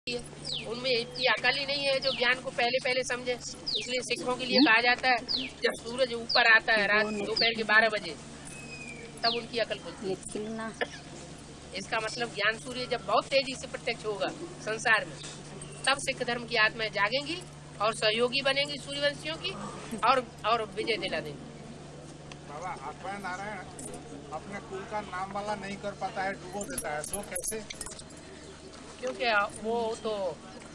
उनमें इतनी अकल ही नहीं है जो ज्ञान को पहले पहले समझे। इसलिए सिखों के लिए कहा जाता है जब सूरज ऊपर आता है रात दोपहर के 12 बजे तब उनकी अकल खुलती है। इसका मतलब ज्ञान सूर्य जब बहुत तेजी से प्रत्यक्ष होगा संसार में तब सिख धर्म की आत्माएं जागेंगी और सहयोगी बनेंगी सूर्यवंशियों की और विजय दिला देंगी। बाबा अद्वैत नारायण अपने कुल का नाम वाला नहीं कर पाता है, डुबो देता है, तो कैसे? क्योंकि वो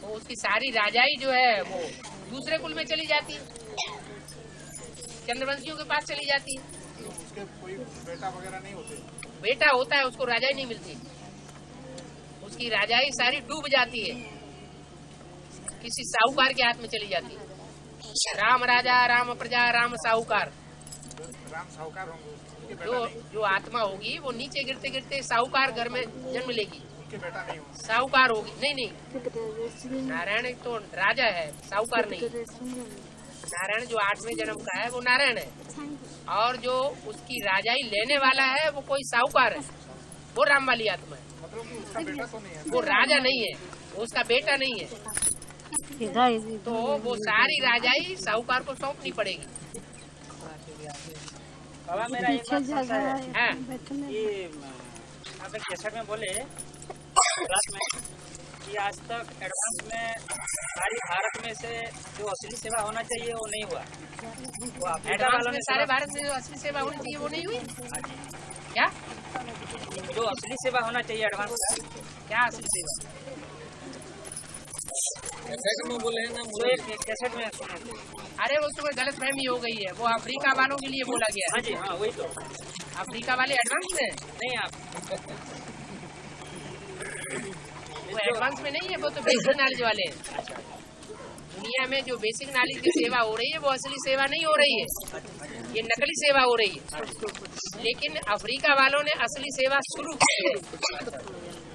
उसकी सारी राजाई जो है वो दूसरे कुल में चली जाती है, चंद्रवंशियों के पास चली जाती है। उसके कोई बेटा वगैरह नहीं होते? बेटा होता है, उसको राजाई नहीं मिलती, उसकी राजाई सारी डूब जाती है, किसी साहूकार के हाथ में चली जाती है। राम राजा राम प्रजा राम साहूकार। राम साहूकार होंगे, जो आत्मा होगी वो नीचे गिरते गिरते साहूकार घर में जन्म लेगी, उनके बेटा नहीं होंगे। साहूकार होगी। नहीं, नारायण तो राजा है, साहूकार नहीं। नारायण जो 8वें जन्म का है वो नारायण है, और जो उसकी राजाई लेने वाला है वो कोई साहूकार है, वो राम वाली आत्मा है। मतलब कि उसका बेटा तो नहीं है, वो राजा नहीं है, वो उसका बेटा नहीं है, तो वो सारी राजाई साहूकार को सौंपनी पड़ेगी। बाबा मेरा एक बात समझा है ये आप एक कैसेट में बोले क्लास में कि आज तक एडवांस में सारी भारत में से जो असली सेवा होना चाहिए वो नहीं हुआ। वो अफ्रीका वालों ने सारे भारत में जो असली सेवा होनी चाहिए वो नहीं हुई। क्या जो असली सेवा होना चाहिए एडवांस का, क्या असली सेवा? कैसेट में बोले हैं ना, मुझे कैसेट में सुना। अरे वो तुम्हें गलत फहमी हो गई है, वो अफ्रीका वालों के लिए बोला गया है। हाँ जी हाँ, वही तो। अफ्रीका वाले एडवांस में नहीं, आप वो एडवांस में नहीं है, वो तो बेसिक नॉलेज वाले हैं। दुनिया में जो बेसिक नॉलेज की सेवा हो रही है वो असली सेवा नहीं हो रही है, ये नकली सेवा हो रही है। लेकिन अफ्रीका वालों ने असली सेवा शुरू की है,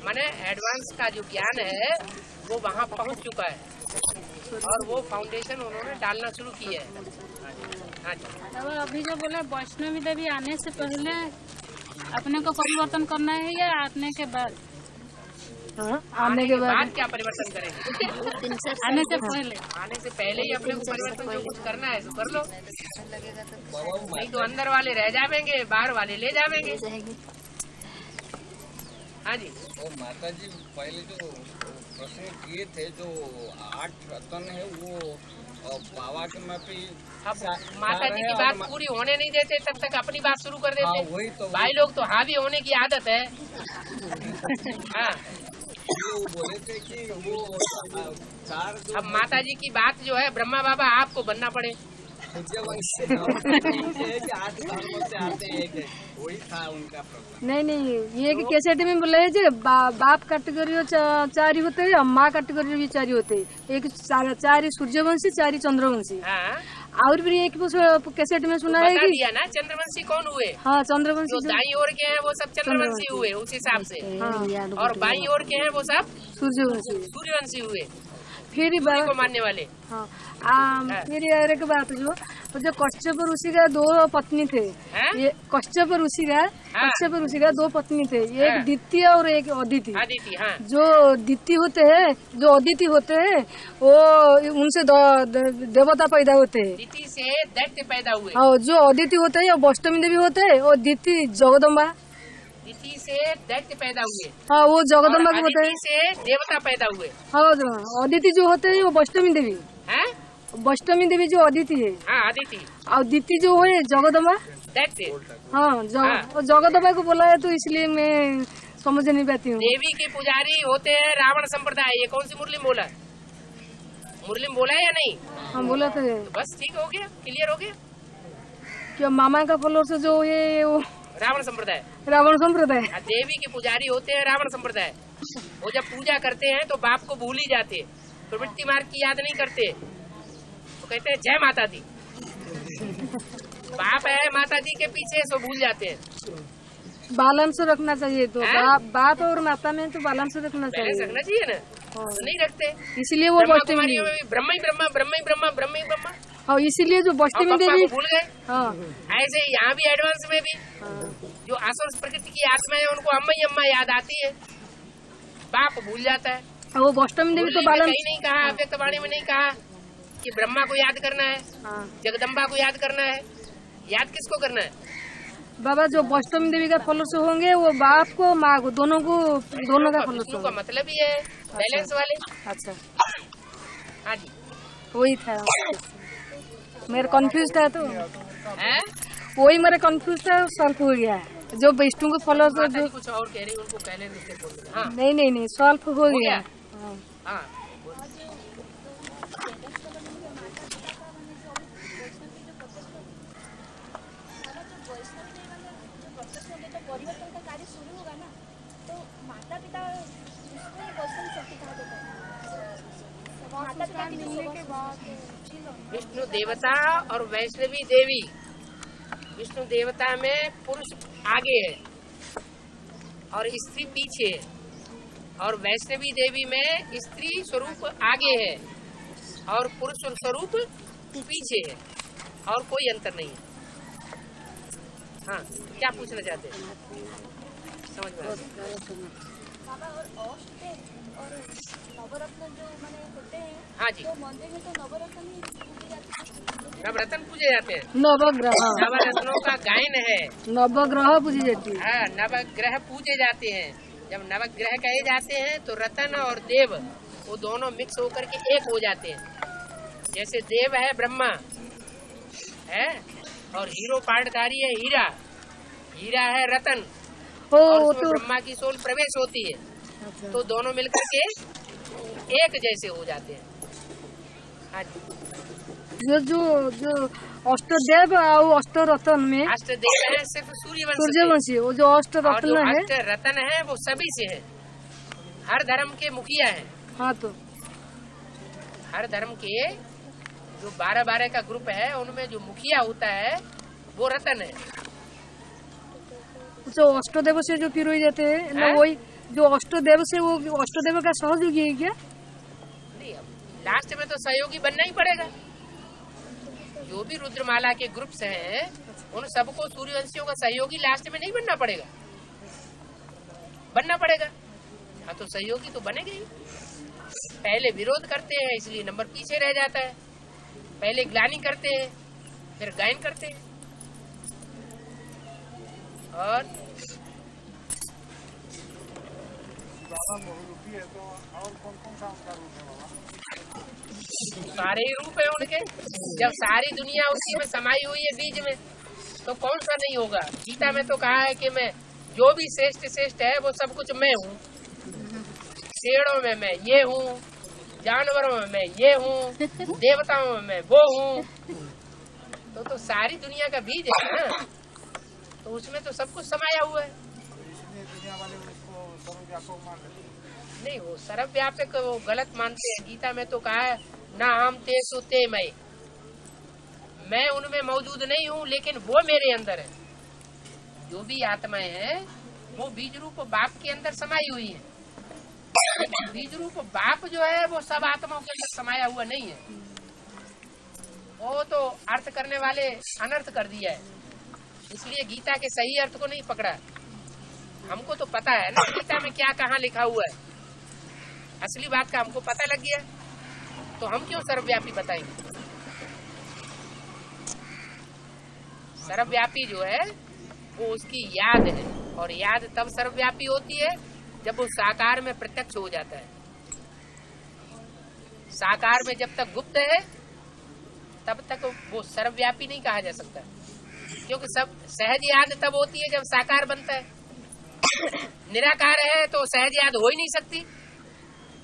माने एडवांस का जो ज्ञान है वो वहाँ पहुँच चुका है और वो फाउंडेशन उन्होंने डालना शुरू किया है। हाँ जी। अब अभी जो बोले वैष्णवी देवी आने से पहले अपने को परिवर्तन करना है या आने के बाद? आने के बाद क्या परिवर्तन करेंगे? आने से पहले ही अपने को परिवर्तन जो कुछ करना है तो कर लो, नहीं तो अंदर वाले रह जाएंगे, बाहर वाले ले जाएंगे। हाँ जी। और माता जी पहले जो प्रश्न किए थे, जो 8 रत्न है वो बाबा के में भी अब माता जी की बात पूरी होने नहीं देते तब तक अपनी बात शुरू कर देते। वही तो भाई लोग तो हावी होने की आदत है। हाँ, वो बोले थे कि वो 4 अब माता जी की बात जो है ब्रह्मा बाबा आपको बनना पड़े। वही था उनका प्रश्न। नहीं, ये कि कैसेट में बोले जे बाप कैटेगरी 4 होते हैं, माँ कैटेगरी भी 4 होते हैं। एक 4 सूर्यवंशी, 4 चंद्रवंशी। और भी एक कैसेट में सुना है कि ना चंद्रवंशी कौन हुए? हाँ, चंद्रवंशी जो दाई ओर के हैं वो सब चंद्रवंशी हुए उस हिसाब से, और बाई ओर के हैं वो सब सूर्यवंशी हुए, फिर को मानने वाले। हाँ, फिर एक बात जो कश्यप ऋषि का 2 पत्नी थे। ये कश्यप ऋषि का 2 पत्नी थे, एक दिति और एक अदिति। जो दिति होते हैं, जो अदिति होते हैं, वो उनसे देवता पैदा होते हैं। दिति से दैत्य पैदा हुए। और जो अदिति होते हैं वो अष्टमी देवी होते हैं, और दिति जगदम्बा। दिति से दैत्य पैदा हुए। हाँ, वो जगदम्बा के होते हैं। से देवता पैदा हुए। हाँ, अदिति जो होते हैं वो अष्टमी देवी। अष्टमी देवी जो अदिति है। हाँ, अदिति। और दिति जो है जगदम्बा। दैत्य। हाँ, जगदम्बा को बोला है तो इसलिए मैं समझ नहीं पाती हूँ। देवी के पुजारी होते हैं रावण संप्रदाय। ये कौन सी मुरलिम बोला? मुरलिम बोला है या नहीं? हाँ, बोला तो है। बस ठीक हो गया, क्लियर हो गया। क्या मामा का फलोर से जो है वो रावण संप्रदाय। देवी के पुजारी होते हैं रावण संप्रदाय। वो जब पूजा करते हैं तो बाप को भूल ही जाते, प्रवृत्ति मार्ग की याद नहीं करते, तो कहते हैं जय माता दी। बाप है माता जी के पीछे सो भूल जाते हैं। बैलेंस रखना चाहिए, तो बाप और माता में तो बैलेंस रखना चाहिए ना। तो नहीं रखते, इसलिए वो ब्रह्म ही ब्रह्मा। और इसीलिए जो अष्टमी देवी भूल गए। ऐसे यहाँ भी एडवांस में भी जो असुर प्रकृति की आत्मा है उनको अम्मा याद आती है, बाप भूल जाता है। और वो अष्टमी देवी तो बालन कहीं नहीं कहा, अव्यक्तवाणी में नहीं कहा कि ब्रह्मा को याद करना है, जगदम्बा को याद करना है। याद किसको करना है? बाबा जो अष्टमी देवी का फल से होंगे वो बाप को माँ को दोनों का फल से का मतलब ही है बैलेंस वाले। अच्छा हाँ जी, वही था मेरा कंफ्यूज था तो है वही मेरा कंफ्यूज था, सॉल्व हो गया है। जो विष्णु को फॉलो जो कुछ और कह रही उनको पहले नहीं बोल रहे। हाँ नहीं सॉल्व हो गया। हाँ परिवर्तन का कार्य शुरू होगा ना, तो माता पिता उसको वैष्णव शक्ति कहा जाता है। माता पिता की मिलने के बाद विष्णु देवता और वैष्णवी देवी, विष्णु देवता में पुरुष आगे है और स्त्री पीछे है, और वैष्णवी देवी में स्त्री स्वरूप आगे है और पुरुष स्वरूप पीछे है, और कोई अंतर नहीं है। हाँ, क्या पूछना चाहते हैं? समझ में बाबा और और नवरत्न जो माने होते हैं, हाँ जी, तो मंदिर में तो नवरत्न ही पूजे जाते हैं। नवरत्न पूजे जाते हैं। नवग्रह नवरत्नों का गायन है। नवग्रह पूजी जाती है। हाँ, नवग्रह पूजे जाते हैं। जब नवग्रह कहे जाते हैं तो रतन और देव वो दोनों मिक्स होकर के एक हो जाते हैं। जैसे देव है ब्रह्मा है और हीरो पाठधारी है हीरा, हीरा है रतन, और उसमें ब्रह्मा की सोल प्रवेश होती है, तो दोनों मिलकर के एक जैसे हो जाते हैं। हाँ जी, जो अष्टदेव और अष्टरत्न में अष्टदेव है सिर्फ सूर्यवंशी, वो जो अष्टरत्न है अष्टरत्न है वो सभी से है, हर धर्म के मुखिया है। हाँ, तो हर धर्म के जो 12 का ग्रुप है उनमें जो मुखिया होता है वो रतन है। जो अष्टदेव से जो फिर जाते हैं ना, वही जो अष्टदेव से वो अष्टदेव का सहयोगी है क्या? नहीं, लास्ट में तो सहयोगी बनना ही पड़ेगा। जो भी रुद्रमाला के ग्रुप्स हैं उन सबको सूर्यवंशियों का सहयोगी लास्ट में नहीं बनना पड़ेगा, बनना पड़ेगा। हाँ, तो सहयोगी तो बनेगा ही। पहले विरोध करते हैं इसलिए नंबर पीछे रह जाता है, पहले ग्लानि करते हैं फिर गायन करते हैं। और बाबा बहुरूपी है तो और कौन कौन सा उनका रूप है बाबा? सारे ही रूप है उनके। जब सारी दुनिया उसी में समाई हुई है बीज में, तो कौन सा नहीं होगा। गीता में तो कहा है कि मैं जो भी श्रेष्ठ है वो सब कुछ मैं हूँ। पेड़ों में मैं ये हूँ, जानवरों में मैं ये हूँ, देवताओं में मैं वो हूँ। तो सारी दुनिया का बीज है ना, तो उसमें तो सब कुछ समाया हुआ है। इसलिए दुनिया वाले उसको सर्वव्यापक मान लेते हैं। नहीं, वो सर्वव्यापक वो गलत मानते हैं। गीता में तो कहा है ना हम ते सो ते मैं उनमें मौजूद नहीं हूँ लेकिन वो मेरे अंदर है। जो भी आत्माएं हैं वो बीज रूप बाप के अंदर समाई हुई है। बीज रूप बाप जो है वो सब आत्माओं के अंदर समाया हुआ नहीं है। वो तो अर्थ करने वाले अनर्थ कर दिया है, इसलिए गीता के सही अर्थ को नहीं पकड़ा। हमको तो पता है ना गीता में क्या कहाँ लिखा हुआ है, असली बात का हमको पता लग गया, तो हम क्यों सर्वव्यापी बताएंगे। सर्वव्यापी जो है वो उसकी याद है, और याद तब सर्वव्यापी होती है जब वो साकार में प्रत्यक्ष हो जाता है। साकार में जब तक गुप्त है तब तक वो सर्वव्यापी नहीं कहा जा सकता, क्योंकि सब सहज याद तब होती है जब साकार बनता है। निराकार है तो सहज याद हो ही नहीं सकती।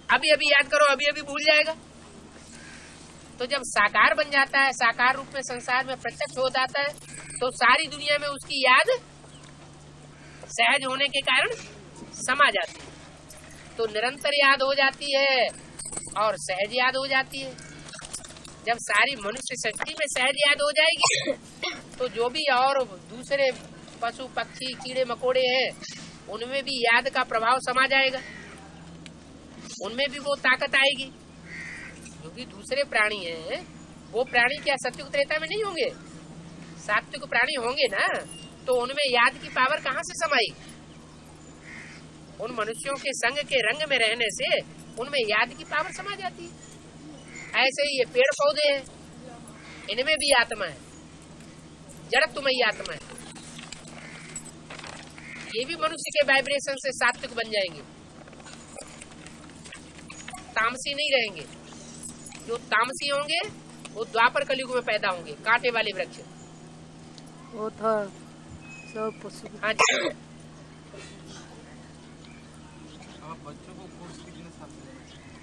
अभी अभी याद करो अभी अभी भूल जाएगा। तो जब साकार बन जाता है, साकार रूप में संसार में प्रत्यक्ष हो जाता है, तो सारी दुनिया में उसकी याद सहज होने के कारण समा जाती है। तो निरंतर याद हो जाती है और सहज याद हो जाती है। जब सारी मनुष्य सृष्टि में सहज याद हो जाएगी तो जो भी और दूसरे पशु पक्षी कीड़े मकोड़े हैं उनमें भी याद का प्रभाव समा जाएगा, उनमें भी वो ताकत आएगी। जो भी दूसरे प्राणी हैं वो प्राणी क्या सत्युग त्रेता में नहीं होंगे, सात्विक प्राणी होंगे ना, तो उनमें याद की पावर कहाँ से समाई। उन मनुष्यों के संग के रंग में रहने से उनमें याद की पावर समा जाती है। ऐसे ही ये पेड़ पौधे हैं, इनमें भी आत्मा है, जड़त्वमयी आत्मा है। ये भी मनुष्य के वाइब्रेशन से सात्विक बन जाएंगे, तामसी नहीं रहेंगे। जो तामसी होंगे वो द्वापर कलयुग में पैदा होंगे, कांटे वाले वृक्ष। वो था सब पशु। हाँ जी। बच्चों को कोर्स कितने साल से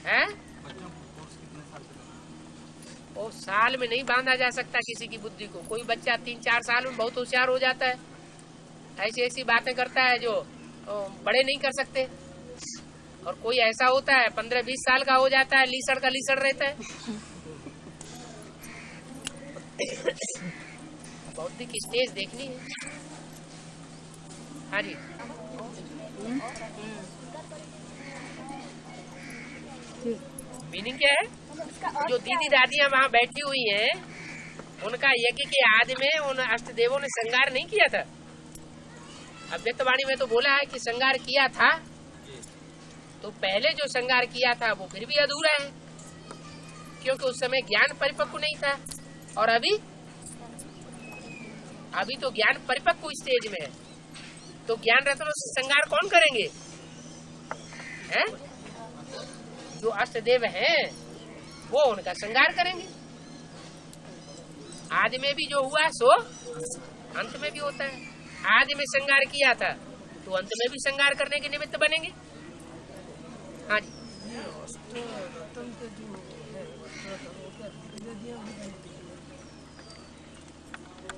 है बच्चों को कोर्स कितने साल से वो साल में नहीं बांधा जा सकता किसी की बुद्धि को। कोई बच्चा 3-4 साल में बहुत होशियार हो जाता है, ऐसी ऐसी बातें करता है जो बड़े नहीं कर सकते। और कोई ऐसा होता है 15-20 साल का हो जाता है, लीसड़ का लीसड़ रहता है। बौद्धिक स्टेज देखनी है। हाँ जी। मीनिंग क्या है? जो दीदी दादियां वहाँ बैठी हुई हैं, उनका यज्ञ के आदि में उन अष्ट देवों ने श्रृंगार नहीं किया था। अव्यक्तवाणी में तो बोला है कि श्रृंगार किया था, तो पहले जो श्रृंगार किया था वो फिर भी अधूरा है, क्योंकि उस समय ज्ञान परिपक्व नहीं था। और अभी तो ज्ञान परिपक्व स्टेज में है, तो ज्ञान रत्नों से श्रृंगार कौन करेंगे? हैं? जो अष्ट देव हैं वो उनका श्रृंगार करेंगे। आदि में भी जो हुआ सो अंत में भी होता है। आदि में श्रृंगार किया था तो अंत में भी श्रृंगार करने के निमित्त बनेंगे। हाँ जी।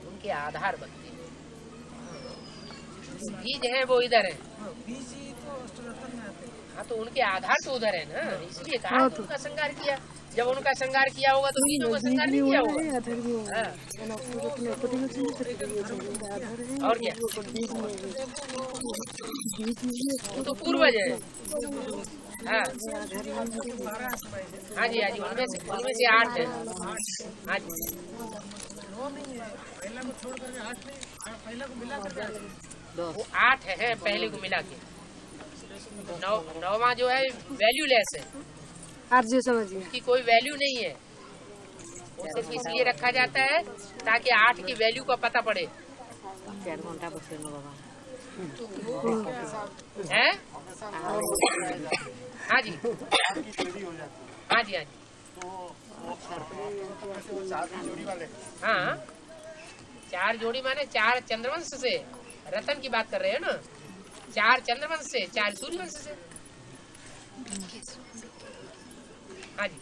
उनके आधार बनते हैं। बीज है वो इधर है। हाँ तो उनके आधार तो उधर है ना, इसलिए कहा उनका श्रृंगार किया। जब उनका श्रृंगार किया होगा तो बीजों का श्रृंगार नहीं किया होगा। हाँ। और क्या, वो तो पूर्वज है। हाँ हाँ जी, हाँ जी, उनमें से 8 है। हाँ जी। वो 8 है पहले को मिला के। 9वां जो है वैल्यूलेस है। आप जो समझिए उसकी कोई वैल्यू नहीं है। वो सिर्फ इसलिए रखा जाता है ताकि 8 की वैल्यू का पता पड़े। है? हाँ जी, हाँ जी, हाँ जी। हाँ, 4 जोड़ी माने 4 चंद्रवंश से, रतन की बात कर रहे हैं ना। 4 चंद्रवंश से, 4 सूर्यवंश से। हाँ जी।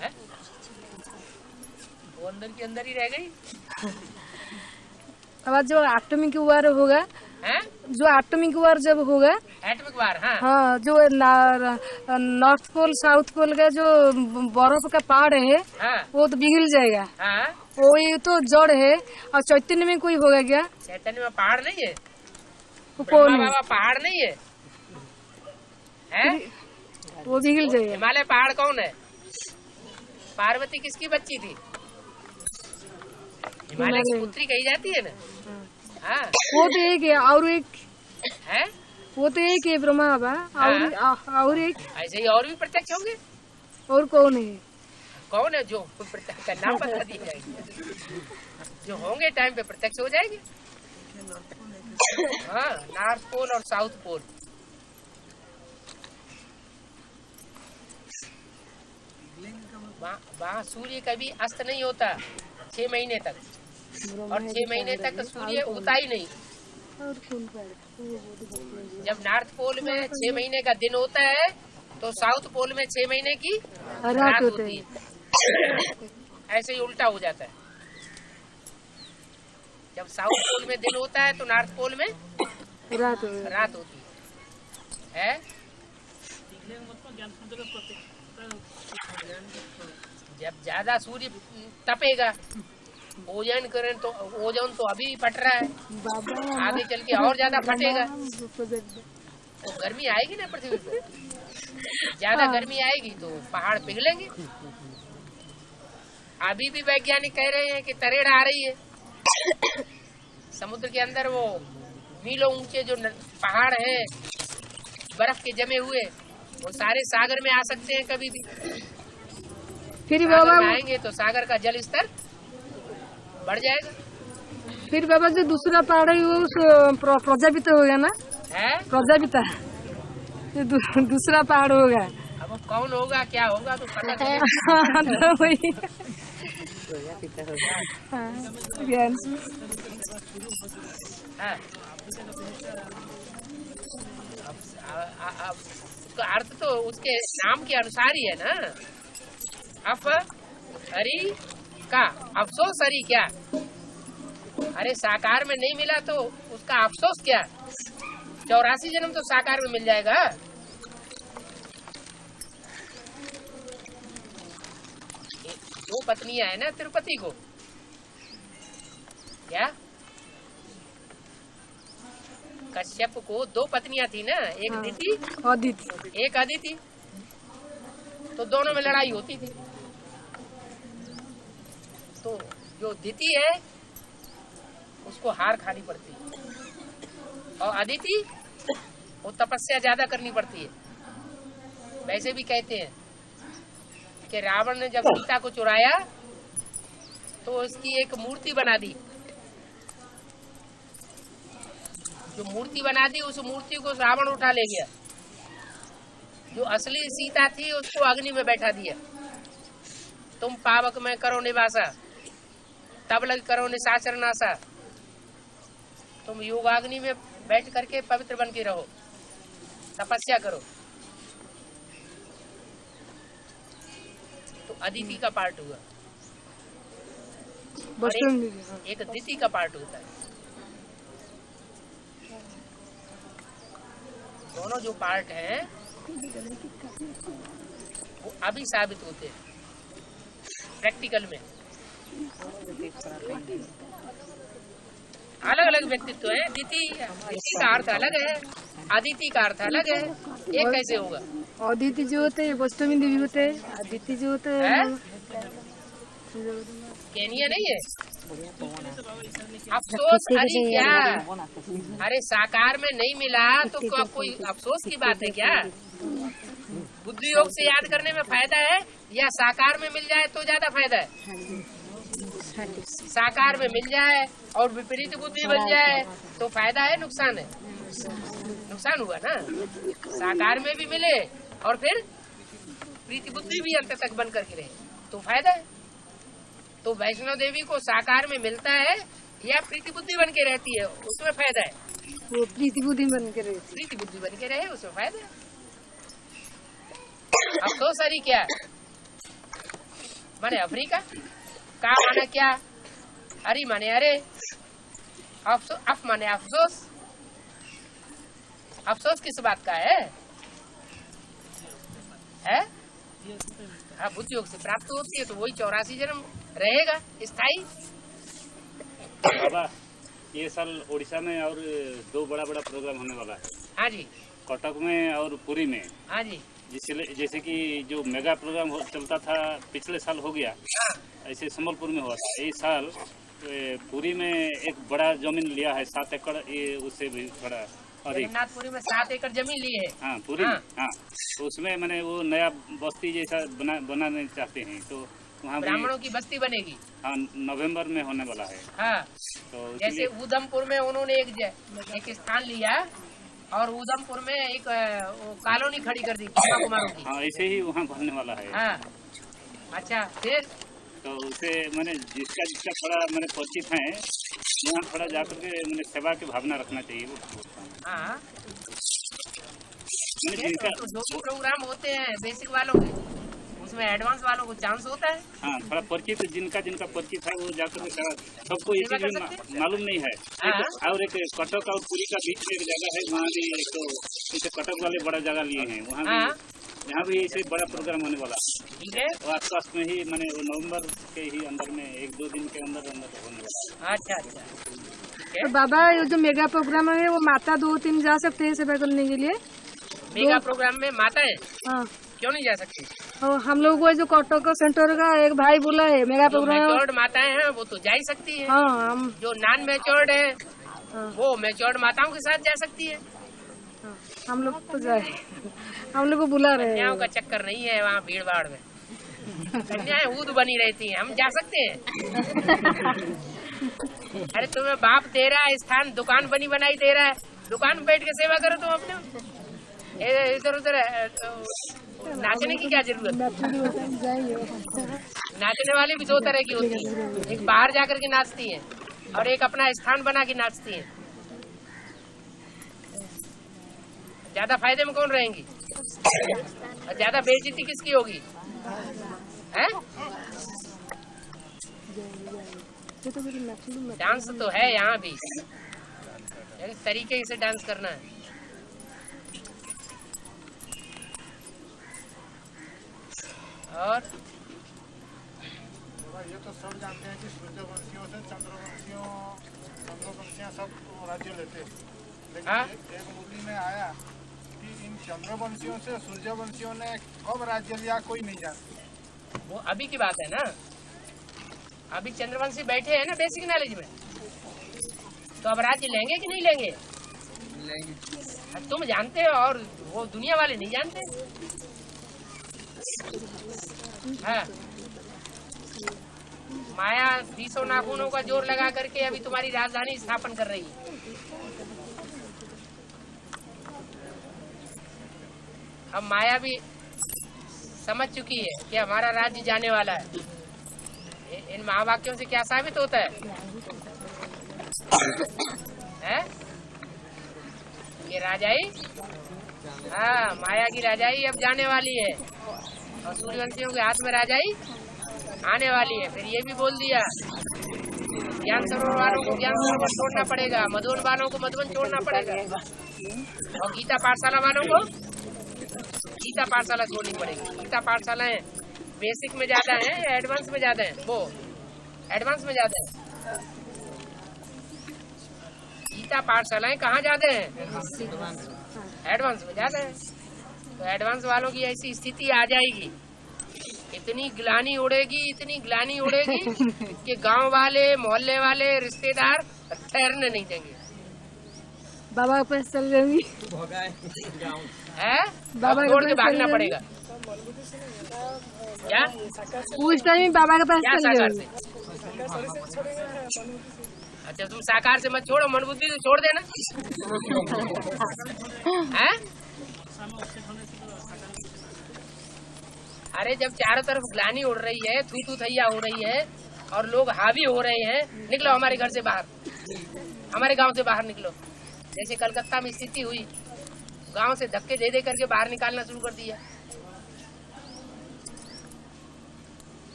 है? वो अंदर के अंदर ही रह गई। अब जो एटॉमिक वार होगा, जो एटॉमिक वार जब होगा, एटॉमिक वार, हाँ हाँ, जो नॉर्थ पोल साउथ पोल का जो बर्फ का पहाड़ है, हाँ, वो तो पिघल जाएगा। हाँ, वो ये तो जड़ है। और चैतन्य में कोई होगा क्या? चैतन्य में पहाड़ नहीं है। वो कौन है? बाबा पहाड़ नहीं है, है? वो पिघल जाएगा। हिमालय पहाड़ कौन है? पार्वती किसकी बच्ची थी? हिमालय की पुत्री कही जाती है ना। हाँ, वो तो एक है, और एक है, वो तो एक है ब्रह्मा बाबा। और एक ऐसे ही और भी प्रत्यक्ष होंगे। और कौन है? कौन है? जो प्रत्यक्ष का नाम बता दिया जाएगा, जो होंगे टाइम पे प्रत्यक्ष हो जाएंगे। हाँ, नॉर्थ पोल और साउथ पोल। वहाँ सूर्य कभी अस्त नहीं होता 6 महीने तक, और 6 महीने तक सूर्य उगता ही नहीं। जब नॉर्थ पोल में 6 महीने का दिन होता है तो साउथ पोल में 6 महीने की रात होती है। ऐसे ही उल्टा हो जाता है। जब साउथ पोल में दिन होता है तो नॉर्थ पोल में रात होती है। जब ज्यादा सूर्य तपेगा, ओजोन करंट तो ओजोन तो अभी भी फट रहा है, आगे चल के और ज्यादा फटेगा तो गर्मी आएगी ना पृथ्वी पे। ज्यादा गर्मी आएगी तो पहाड़ पिघलेंगे। अभी भी वैज्ञानिक कह रहे हैं कि तरेड़ आ रही है समुद्र के अंदर। वो मीलों ऊंचे जो पहाड़ है बर्फ के जमे हुए, वो सारे सागर में आ सकते हैं कभी भी। फिर सागर बाबा में आएंगे तो सागर का जल स्तर बढ़ जाएगा। फिर बाबा जो दूसरा पहाड़ है वो उस प्रजापिता होगा ना, है प्रजापिता जो दूसरा पहाड़ होगा। अब वो कौन होगा क्या होगा तो पता चलेगा। तो वही हाँ, ज्ञान से। हाँ। अब उसका अर्थ तो उसके नाम के अनुसार ही है ना। अरी का अफसोस, अरी क्या, अरे साकार में नहीं मिला तो उसका अफसोस क्या। 84 जन्म तो साकार में मिल जाएगा। दो पत्नियां है ना तिरुपति को, क्या कश्यप को 2 पत्नियां थी ना, एक दिति अदिति, एक अदिति, तो दोनों में लड़ाई होती थी। तो जो दिति है उसको हार खानी पड़ती है और अदिति वो तपस्या ज्यादा करनी पड़ती है। वैसे भी कहते हैं कि रावण ने जब सीता को चुराया तो उसकी एक मूर्ति बना दी। जो मूर्ति बना दी उस मूर्ति को रावण उठा ले गया। जो असली सीता थी उसको अग्नि में बैठा दिया। तुम पावक में करो निवासा, तब लग करो निशाचर नासा। तुम योगाग्नि में बैठ करके पवित्र बन के रहो, तपस्या करो। तो अदिति का पार्ट हुआ और एक दिति का पार्ट होता है। दोनों जो पार्ट हैं वो अभी साबित होते हैं प्रैक्टिकल में। अलग अलग व्यक्तित्व है। दिति का अर्थ अलग है, अदिति का अर्थ अलग है। एक कैसे होगा? अदिति जो होते हैं वैष्णवी देवी होते हैं, अदिति जो होते हैं केनिया नहीं है। अफसोस, अरे क्या, अरे साकार में नहीं मिला तो कोई अफसोस की बात है क्या? बुद्धि योग से याद करने में फायदा है या साकार में मिल जाए तो ज्यादा फायदा है? साकार में मिल जाए और विपरीत बुद्धि बन जाए तो फायदा है नुकसान है? नुकसान हुआ ना। साकार में भी मिले और फिर प्रीति बुद्धि भी अंत तक बन करके रहे तो फायदा है। तो वैष्णो देवी को साकार में मिलता है या प्रीति बुद्धि बन के रहती है, उसमें फायदा है। वो प्रीति बुद्धि बन के रहे, प्रीति बुद्धि बन के रहे उसमें फायदा है। अफसोस अरी क्या माने अफ्रीका का माने क्या, अरी माने अरे, अफ माने अफसोस। अफसोस किस बात का है? हाँ, बुद्धि योग से प्राप्त होती है तो वही 84 जन्म रहेगा स्थायी। बाबा ये साल उड़ीसा में और 2 बड़ा प्रोग्राम होने वाला है। हाँ जी, कटक में और पुरी में। हाँ जी, जैसे कि जो मेगा प्रोग्राम चलता था पिछले साल हो गया, ऐसे संबलपुर में हुआ था। इस साल पुरी में एक बड़ा जमीन लिया है 7 एकड़, ये उससे भी थोड़ा अधिक। जगन्नाथपुरी में 7 एकड़ जमीन ली है। हाँ पुरी में, हाँ तो उसमें मैंने वो नया बस्ती जैसा बनाने चाहते हैं, तो वहाँ ब्राह्मणों की बस्ती बनेगी। हाँ नवंबर में होने वाला है। हाँ, तो जैसे उधमपुर में उन्होंने एक स्थान लिया और उधमपुर में एक कॉलोनी खड़ी कर दी कुमारों की। हाँ ऐसे ही वहाँ बनने वाला है। हाँ, अच्छा फिर तो उसे मैंने जिसका थोड़ा मैंने परिचित है वहाँ थोड़ा जाकर के मैंने सेवा की भावना रखना चाहिए। हाँ, जिनका तो जो भी प्रोग्राम होते हैं बेसिक वालों के, उसमें एडवांस वालों को चांस होता है। हाँ थोड़ा परिचित, जिनका परिचित है वो जाकर के सबको ये चीज मालूम नहीं है। और एक कटक और पुरी का बीच में एक जगह है, वहाँ भी एक तो जैसे कटक वाले बड़ा जगह लिए हैं, वहाँ भी यहाँ भी ऐसे बड़ा प्रोग्राम होने वाला ठीक है। और आसपास में ही मैंने नवंबर के ही अंदर में 1-2 दिन के अंदर होने वाला। अच्छा, तो बाबा ये जो मेगा प्रोग्राम है वो माता 2-3 जा सकते हैं सेवा करने के लिए? मेगा प्रोग्राम में माताएं हाँ क्यों नहीं जा सकती? और हम लोग को जो कटक सेंटर का एक भाई बोला है मेगा प्रोग्राम मैच्योर्ड माताएं हैं वो तो जा ही सकती है। हाँ, हम जो नॉन मैच्योर्ड है वो मैच्योर्ड माताओं के साथ जा सकती है। हम लोग तो जाए, हम लोग को बुला रहे हैं। कन्याओं का चक्कर नहीं है वहाँ भीड़ भाड़ में, कन्याएं ऊद बनी रहती हैं, हम जा सकते हैं। अरे तुम्हें बाप दे रहा है स्थान, दुकान बनी बनाई दे रहा है, दुकान में बैठ के सेवा करो तुम अपने। इधर उधर नाचने की क्या जरूरत? नाचने वाले भी दो तरह की होती है, एक बाहर जाकर के नाचती है और एक अपना स्थान बना के नाचती है। ज्यादा फायदे में कौन रहेंगी और ज्यादा बेइज्जती किसकी होगी? है? डांस तो है यहाँ भी, एक तरीके से डांस करना है। और ये तो सब जानते हैं कि सूर्यवंशियों से चंद्रवंशियां सब राज्य लेते हैं, लेकिन एक मुरली में आया कि इन चंद्रवंशियों से सूर्यवंशियों ने कब राज्य लिया कोई नहीं जानता। वो अभी की बात है ना, अभी चंद्रवंशी बैठे हैं ना बेसिक नॉलेज में, तो अब राज्य लेंगे कि नहीं लेंगे? तुम जानते हो और वो दुनिया वाले नहीं जानते। हाँ, माया 200 नाखूनों का जोर लगा करके अभी तुम्हारी राजधानी स्थापन कर रही है। अब माया भी समझ चुकी है कि हमारा राज्य जाने वाला है। इन महावाक्यों से क्या साबित होता है? ये राजाई, हाँ, माया की राजाई अब जाने वाली है और सूर्यवंशियों के हाथ में राजाई आने वाली है। फिर ये भी बोल दिया, ज्ञान सरोवर वालों को ज्ञान सरोवर छोड़ना पड़ेगा, मधुवन वालों को मधुवन छोड़ना पड़ेगा और गीता पाठशाला वालों को गीता पाठशाला छोड़नी पड़ेगी। गीता पाठशालाएं बेसिक में ज्यादा है या एडवांस में ज्यादा है? वो एडवांस में ज्यादा है। गीता पाठशालाएं कहाँ ज्यादा है? एडवांस में ज्यादा है। तो एडवांस वालों की ऐसी स्थिति आ जाएगी, इतनी ग्लानी उड़ेगी, इतनी ग्लानी उड़ेगी कि गांव वाले, मोहल्ले वाले, रिश्तेदार ठहरने नहीं देंगे। बाबा के पास चल जाएंगी, है बाबा छोड़ के भागना पड़ेगा। क्या उस टाइम बाबा के पास क्या चल साकार जाएंगी? से? अच्छा, तुम साकार से मत छोड़ो, मन बुद्धि से छोड़ देना। है? अरे जब चारों तरफ ग्लानी उड़ रही है, थू थू थैया हो रही है और लोग हावी हो रहे हैं, निकलो हमारे घर से बाहर, हमारे गांव से बाहर निकलो। जैसे कलकत्ता में स्थिति हुई, गांव से धक्के दे दे करके बाहर निकालना शुरू कर दिया।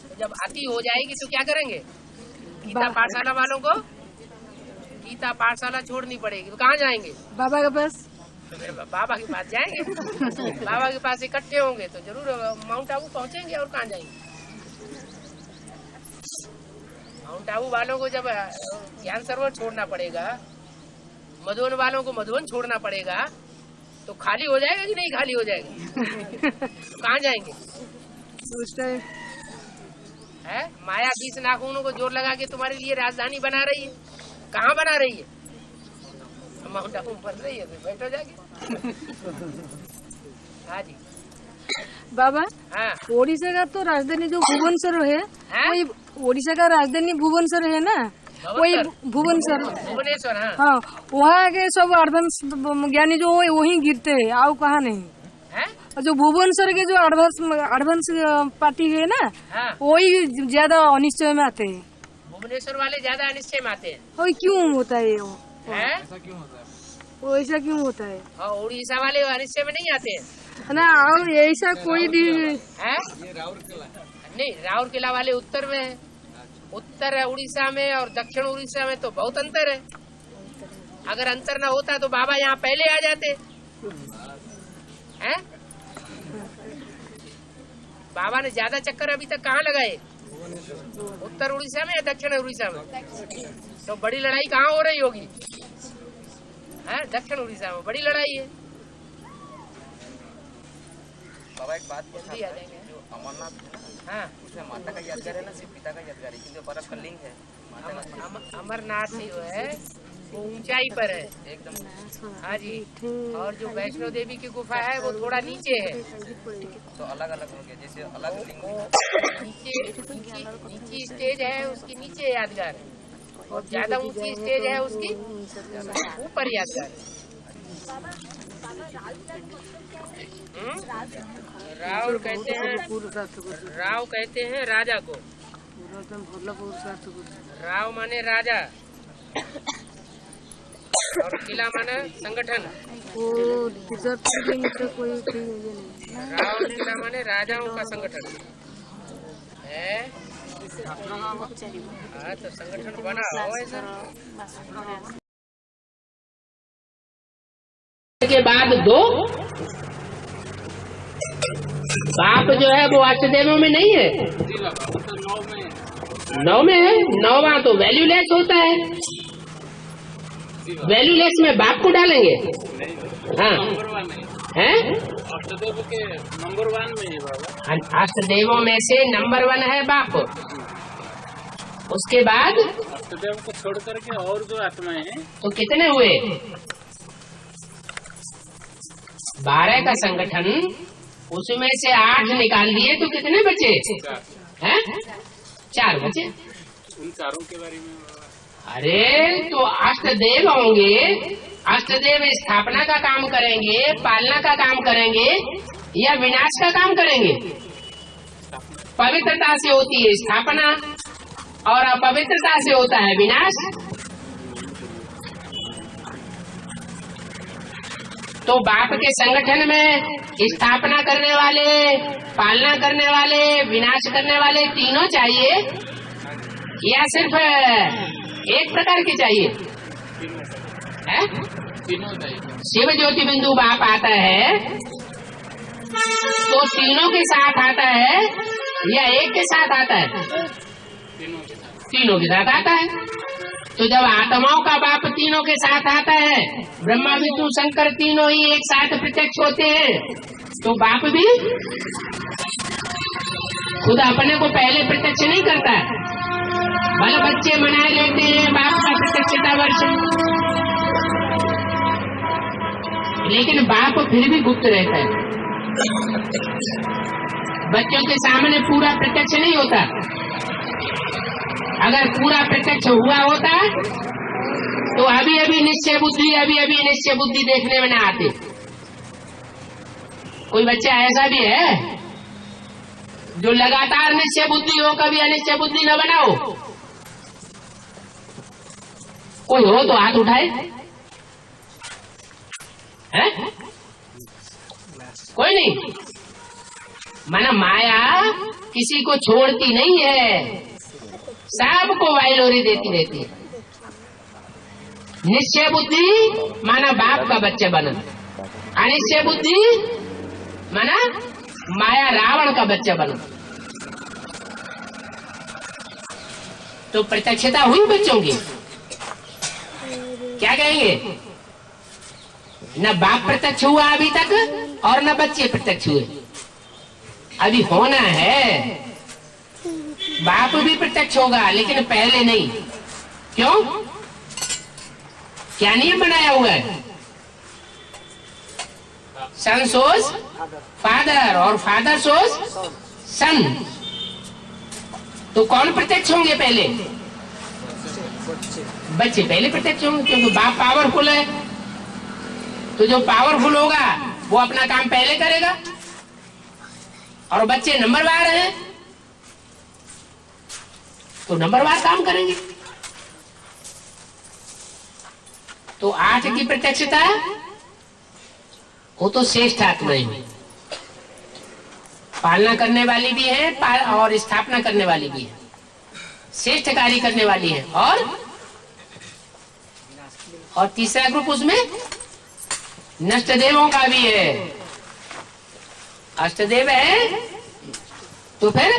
तो जब अति हो जाएगी तो क्या करेंगे? गीता पाठशाला वालों को गीता पाठशाला छोड़नी पड़ेगी। तो कहाँ जाएंगे? बाबा के पास। बाबा के पास जाएंगे। बाबा के पास इकट्ठे होंगे तो जरूर माउंट आबू पहुंचेंगे। और कहाँ जाएंगे? माउंट आबू वालों को जब ज्ञान सरोवर छोड़ना पड़ेगा, मधुवन वालों को मधुवन छोड़ना पड़ेगा, तो खाली हो जाएगा कि नहीं खाली हो जाएगा? तो कहाँ जाएंगे? उस टाइम है माया 20 नाखूनों को जोर लगा के तुम्हारे लिए राजधानी बना रही है। कहाँ बना रही है? माउंट आबू बन रही है। बैठो जाके। हाँ जी बाबा, हाँ, ओडिशा का तो राजधानी जो भुवनेश्वर है, वही ओडिशा का राजधानी भुवनेश्वर है ना, वही भुवनेश्वर। हाँ, वहाँ के सब एडवांस ज्ञानी जो वही गिरते हैं, आओ कहाँ नहीं है? और जो भुवनेश्वर के जो एडवांस पार्टी है ना, वही ज्यादा अनिश्चय में आते हैं। भुवनेश्वर वाले ज्यादा अनिश्चय में आते हैं। वही क्यों होता है? ऐसा क्यों होता है? वो ऐसा क्यों होता है? और उड़ीसा वाले अनिश्चय में नहीं आते हैं ना, और ऐसा कोई भी है? नहीं, राउरकेला वाले उत्तर में है। उत्तर उड़ीसा में और दक्षिण उड़ीसा में तो बहुत अंतर है। अगर अंतर ना होता तो बाबा यहाँ पहले आ जाते हैं। बाबा ने ज्यादा चक्कर अभी तक कहाँ लगाए? उत्तर उड़ीसा में या दक्षिण उड़ीसा में? तो बड़ी लड़ाई कहाँ हो रही होगी? है दक्षिण उड़ीसा में बड़ी लड़ाई है। बाबा एक बात जल्दी आ जाएंगे। जो अमरनाथ है ना, हाँ, उसमें माता का यादगार है ना, सिर्फ पिता का यादगार है, क्योंकि बर्फ का लिंग है। अमरनाथ जो है वो ऊंचाई पर है एकदम। हाँ जी। और जो वैष्णो देवी की गुफा है वो थोड़ा नीचे है। तो अलग अलग हो गया, जैसे अलग नीचे स्टेज है उसकी नीचे यादगार है, और ज्यादा ऊंची स्टेज है उसकी ऊपर यादगार है। राव कहते हैं राजा को। राव माने राजा और किला माने संगठन। राव और किला माने राजाओं का संगठन है। हाँ तो संगठन बना हो ऐसा। के बाद दो बाप जो है वो अष्टदेवों में नहीं है, 9 में है। 9वां तो वैल्यूलेस होता है। वैल्यूलेस में बाप को डालेंगे। हाँ है अष्टदेव के नंबर 1 में है बाबा। अष्टदेवों में से नंबर 1 है बाप। उसके बाद अष्टदेव को छोड़ करके और जो आत्माएं हैं तो कितने हुए? 12 का संगठन, उसमें से 8 निकाल दिए तो कितने बचे हैं? 4 बचे। उन चारों के बारे में अरे तो अष्टदेव होंगे, अष्टदेव स्थापना का काम करेंगे, पालना का काम करेंगे या विनाश का काम करेंगे? पवित्रता से होती है स्थापना और अपवित्रता से होता है विनाश। तो बाप के संगठन में स्थापना करने वाले, पालना करने वाले, विनाश करने वाले तीनों चाहिए या सिर्फ एक प्रकार के चाहिए? है? शिव ज्योति बिंदु बाप आता है तो तीनों के साथ आता है या एक के साथ आता है? तीनों के साथ आता है। तो जब आत्माओं का बाप तीनों के साथ आता है, ब्रह्मा विष्णु शंकर तीनों ही एक साथ प्रत्यक्ष होते हैं, तो बाप भी खुद अपने को पहले प्रत्यक्ष नहीं करता है। भले बच्चे मनाए लेते हैं बाप का प्रत्यक्षता वर्ष, लेकिन बाप फिर भी गुप्त रहता है। बच्चों के सामने पूरा प्रत्यक्ष नहीं होता। अगर पूरा प्रत्यक्ष हुआ होता तो अभी अभी निश्चय बुद्धि देखने में न आते। कोई बच्चा ऐसा भी है जो लगातार निश्चय बुद्धि हो, कभी अनिश्चय बुद्धि न बनाओ? कोई हो तो हाथ उठाए। है? कोई नहीं। माना माया किसी को छोड़ती नहीं है, सबको वाइलोरी देती रहती है। निश्चय बुद्धि माना बाप का बच्चा बना, अनिश्चय बुद्धि माना माया रावण का बच्चा बना। तो प्रत्यक्षता हुई बच्चों की। क्या कहेंगे? न बाप प्रत्यक्ष हुआ अभी तक और न बच्चे प्रत्यक्ष हुए। अभी होना है। बाप भी प्रत्यक्ष होगा लेकिन पहले नहीं। क्यों? क्या नियम बनाया हुआ है? सन सोज फादर और फादर सोज सन। तो कौन प्रत्यक्ष होंगे पहले? बच्चे पहले प्रत्यक्ष होंगे, क्योंकि बाप पावरफुल है। तो जो पावरफुल होगा वो अपना काम पहले करेगा, और बच्चे नंबरवार हैं तो नंबरवार काम करेंगे। तो 8 की प्रत्यक्षता वो तो श्रेष्ठ आत्माएं हैं, पालना करने वाली भी है और स्थापना करने वाली भी है, श्रेष्ठ कार्य करने वाली है। और तीसरा ग्रुप उसमें नष्ट देवों का भी है। अष्टदेव है तो फिर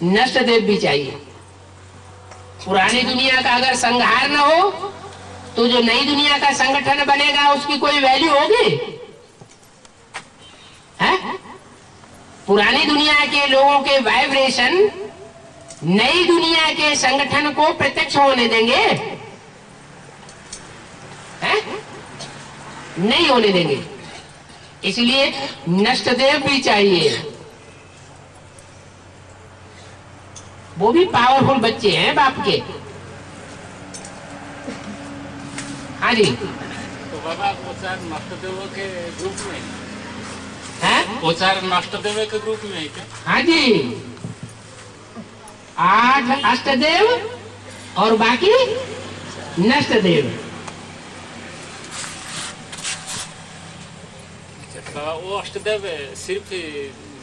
नष्ट देव भी चाहिए। पुरानी दुनिया का अगर संहार न हो तो जो नई दुनिया का संगठन बनेगा उसकी कोई वैल्यू होगी? है? पुरानी दुनिया के लोगों के वाइब्रेशन नई दुनिया के संगठन को प्रत्यक्ष होने देंगे? हैं? नहीं होने देंगे। इसलिए नष्टदेव भी चाहिए। वो भी पावरफुल बच्चे हैं बाप के। हाँ जी। तो बाबा वो चार नष्टदेव के ग्रुप में हैं? वो चार नष्टदेव के ग्रुप में है क्या? हाँ जी, 8 अष्टदेव और बाकी नष्टदेव। बाबा वो अष्टदेव सिर्फ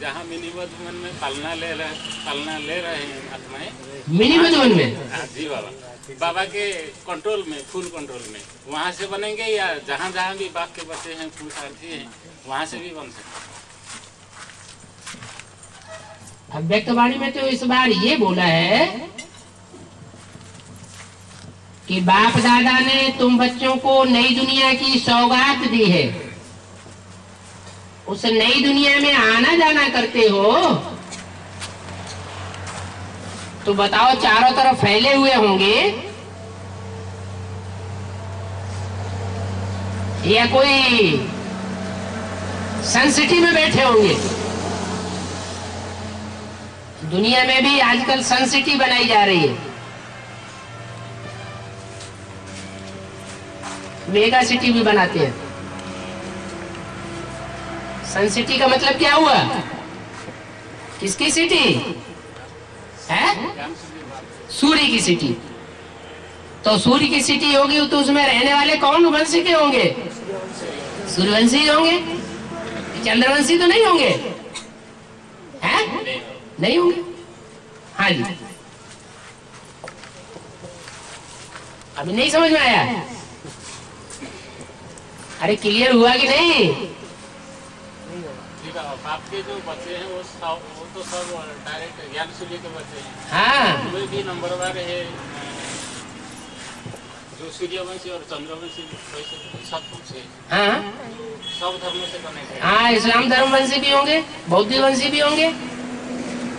जहाँ मिनी मधुबन में पालना ले रहे हैं आत्माएं, मिनी मधुबन में? जी बाबा, बाबा के कंट्रोल में, फुल कंट्रोल में, वहाँ से बनेंगे या जहाँ जहाँ भी बाप के बच्चे हैं, पुरुषार्थी हैं, वहाँ से भी बन सकते? अव्यक्तवाणी में तो इस बार ये बोला है कि बाप दादा ने तुम बच्चों को नई दुनिया की सौगात दी है। उस नई दुनिया में आना जाना करते हो तो बताओ, चारों तरफ फैले हुए होंगे या कोई सन सिटी में बैठे होंगे? दुनिया में भी आजकल सन सिटी बनाई जा रही है, मेगा सिटी भी बनाते हैं। सन सिटी का मतलब क्या हुआ? किसकी सिटी है? सूर्य की सिटी। तो सूर्य की सिटी होगी तो उसमें रहने वाले कौन वंशी के होंगे? सूर्यवंशी होंगे, चंद्रवंशी तो नहीं होंगे, हैं? नहीं होंगे। हाँ जी, अभी नहीं समझ में आया? अरे क्लियर हुआ कि नहीं? बाप के जो बच्चे हैं वो तो सब डायरेक्ट ज्ञान सूर्य के बच्चे हैं। हाँ, उनमें भी नंबरवार है जो सूर्यवंशी और चंद्रवंशी, सब कुछ है। हाँ, सब धर्मों से बने हैं। हाँ, इस्लाम धर्म वंशी भी होंगे, बौद्ध वंशी भी होंगे।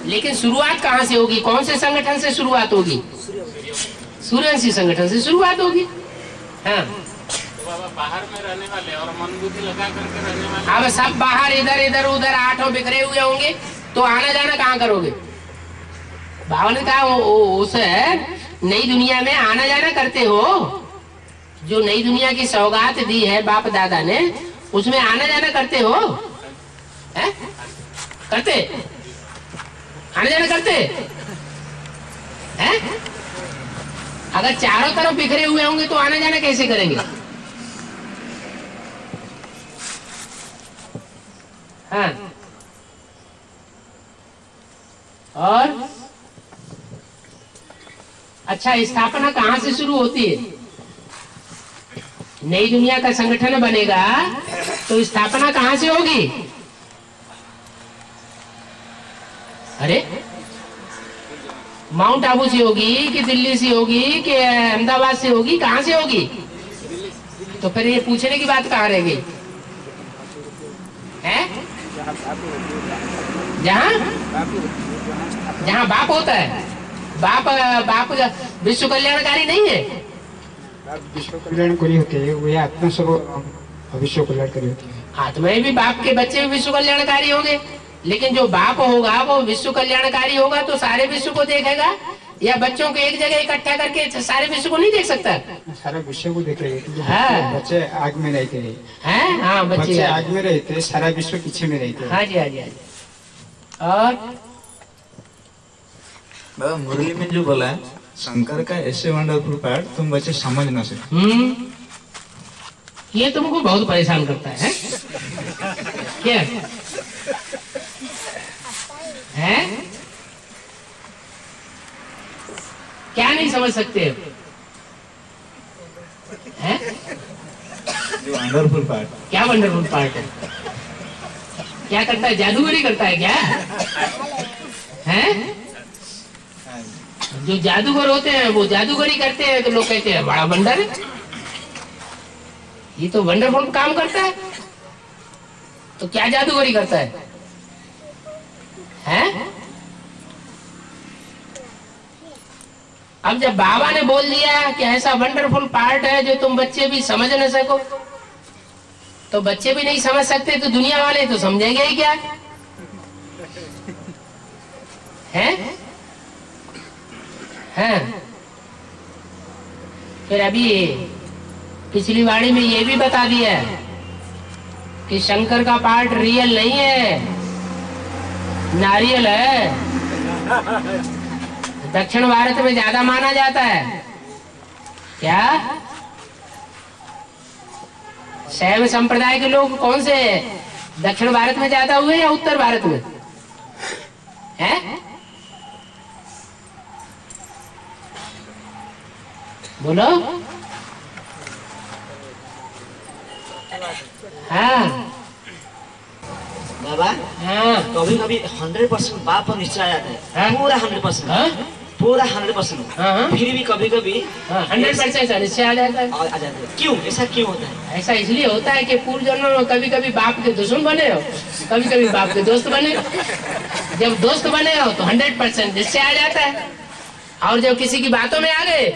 लेकिन शुरुआत कहाँ से होगी? कौन से संगठन से शुरुआत होगी? सूर्यवंशी संगठन से शुरुआत होगी। हाँ, तो बाबा बाहर में रहने वाले और मन बुद्धि लगा करके रहने वाले, अब सब बाहर इधर इधर उधर 8 बिखरे हुए होंगे तो आना जाना कहाँ करोगे? बाबा ने कहा उस नई दुनिया में आना जाना करते हो, जो नई दुनिया की सौगात दी है बाप दादा ने, उसमें आना जाना करते हो? है? करते? आना जाना करते हैं? अगर चारों तरफ बिखरे हुए होंगे तो आना जाना कैसे करेंगे? हाँ, और अच्छा, स्थापना कहाँ से शुरू होती है? नई दुनिया का संगठन बनेगा तो स्थापना कहाँ से होगी? अरे, माउंट आबू से होगी कि दिल्ली से होगी कि अहमदाबाद से होगी? कहाँ से होगी? तो फिर ये पूछने की बात कहाँ रह गई? है? जहाँ बाप होता है। बाप विश्व कल्याणकारी नहीं है। विश्व कल्याणकारी होते हैं, वे आत्मा सब विश्व कल्याणकारी होते हैं। आत्माएं भी बाप के बच्चे भी विश्व कल्याणकारी होंगे, लेकिन जो बाप होगा वो विश्व कल्याणकारी होगा तो सारे विश्व को देखेगा, या बच्चों को एक जगह इकट्ठा करके सारे विश्व को नहीं देख सकता? सारा विश्व को देखेगा। हाँ, बच्चे आग में रहते हैं। हाँ, बच्चे आग में रहते हैं, सारा विश्व पीछे में रहते हैं। हाँ जी, हाँ जी, हाँ जी। और बाबा मुरली में जो बोला शंकर का ऐसे वंडरफुल पार्ट तुम बच्चे समझ ना सके। ये तुमको बहुत परेशान करता है क्या? है? क्या नहीं समझ सकते हैं? जो वंडरफुल पार्ट। क्या वंडरफुल पार्ट है? क्या करता है? जादूगरी करता है क्या? हैं? जो जादूगर होते हैं वो जादूगरी करते हैं तो लोग कहते हैं बड़ा वंडर है, ये तो वंडरफुल काम करता है। तो क्या जादूगरी करता है? हैं? अब जब बाबा ने बोल दिया कि ऐसा वंडरफुल पार्ट है जो तुम बच्चे भी समझ न सको, तो बच्चे भी नहीं समझ सकते तो दुनिया वाले तो समझेंगे ही क्या है? फिर अभी पिछली वाणी में ये भी बता दिया कि शंकर का पार्ट रियल नहीं है, नारियल है। दक्षिण भारत में ज्यादा माना जाता है। क्या शैव संप्रदाय के लोग कौन से दक्षिण भारत में ज्यादा हुए या उत्तर भारत में है? बोलो। हाँ बाबा, कभी कभी 100% बाप पर निश्चय आ जाता है, पूरा 100%, पूरा 100%, फिर भी कभी कभी 100% निश्चय आ जाता है। क्यों? ऐसा क्यों होता है? ऐसा इसलिए होता है कि पूर्व जन्म में कभी कभी बाप के दुश्मन बने हो, कभी कभी बाप के दोस्त बने हो। जब दोस्त बने हो तो 100% निश्चय आ जाता है, और जब किसी की बातों में आ गए,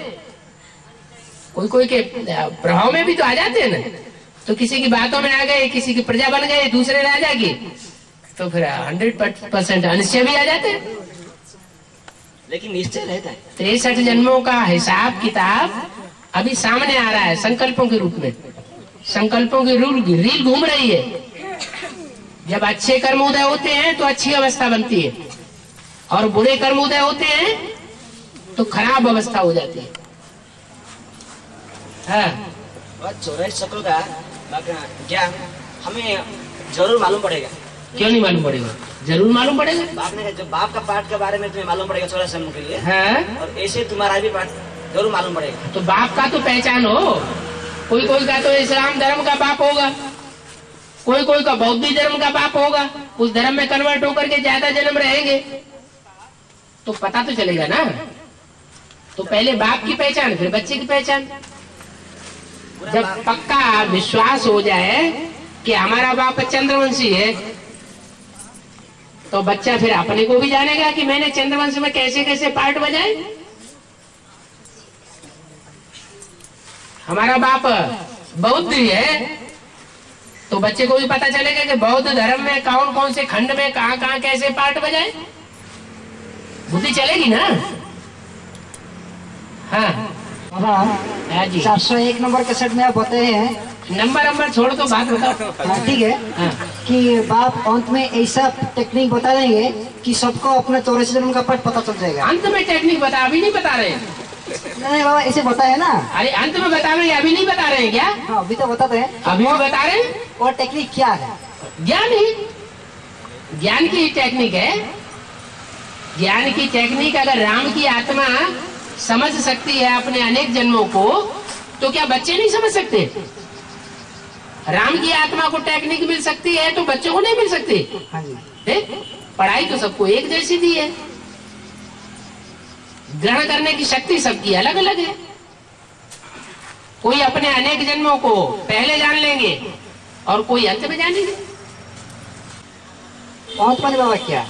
कोई कोई के प्रभाव में भी तो आ जाते हैं ना, तो किसी की बातों में आ गए, किसी की प्रजा बन गए, दूसरे राजा की, तो फिर 100% अनिश्चय भी आ जाते हैं। लेकिन निश्चय रहता है। 63 जन्मों का हिसाब किताब अभी सामने आ रहा है संकल्पों के रूप में। संकल्पों की रील घूम रही है। जब अच्छे कर्म उदय होते हैं तो अच्छी अवस्था बनती है, और बुरे कर्म उदय होते हैं तो खराब अवस्था हो जाती है। और 84 चक्रों का ज्ञान हमें जरूर मालूम पड़ेगा। क्यों नहीं मालूम पड़ेगा? जरूर मालूम पड़ेगा। बाप ने जब बाप का पाठ के बारे में तुम्हें मालूम पड़ेगा 84 जन्म के लिए, और ऐसे तुम्हारा भी पाठ जरूर मालूम पड़ेगा। तो बाप का तो पहचान हो। कोई कोई का तो इस्लाम धर्म का बाप होगा, कोई कोई का बौद्ध धर्म का बाप होगा, उस धर्म में कन्वर्ट होकर के ज्यादा जन्म रहेंगे, तो पता तो चलेगा ना। तो पहले बाप की पहचान, फिर बच्चे की पहचान। जब पक्का विश्वास हो जाए कि हमारा बाप चंद्रवंशी है, तो बच्चा फिर अपने को भी जानेगा कि मैंने चंद्रवंश में कैसे कैसे पार्ट बजाए। हमारा बाप बौद्ध ही है, तो बच्चे को भी पता चलेगा कि बौद्ध धर्म में कौन कौन से खंड में कहाँ कहाँ कैसे पार्ट बजाए। बुद्धि चलेगी ना। हाँ जी। 401 नंबर के सेट में आप बताए हैं, नंबर छोड़ तो बात बताओ। ठीक है। कि बाप अंत में ऐसा टेक्निक बता देंगे कि सबको अपना 84 जन्म का पाठ पता चल जाएगा। अंत में टेक्निक बता, अभी नहीं बता रहे। नहीं बाबा, ऐसे बताया ना। अरे अंत में बता रहे, अभी नहीं बता रहे हैं क्या? हाँ, अभी तो बताते हैं। अभी भी बता रहे हैं। और टेक्निक क्या है? ज्ञान ही, ज्ञान की टेक्निक है। ज्ञान की टेक्निक अगर राम की आत्मा समझ सकती है अपने अनेक जन्मों को, तो क्या बच्चे नहीं समझ सकते? राम की आत्मा को टेक्निक मिल सकती है तो बच्चों को नहीं मिल सकती? हाँ जी। पढ़ाई तो सबको एक जैसी दी है, ग्रहण करने की शक्ति सबकी अलग अलग है। कोई अपने अनेक जन्मों को पहले जान लेंगे और कोई अंत में जानेंगे। अंत माने बाबा क्या?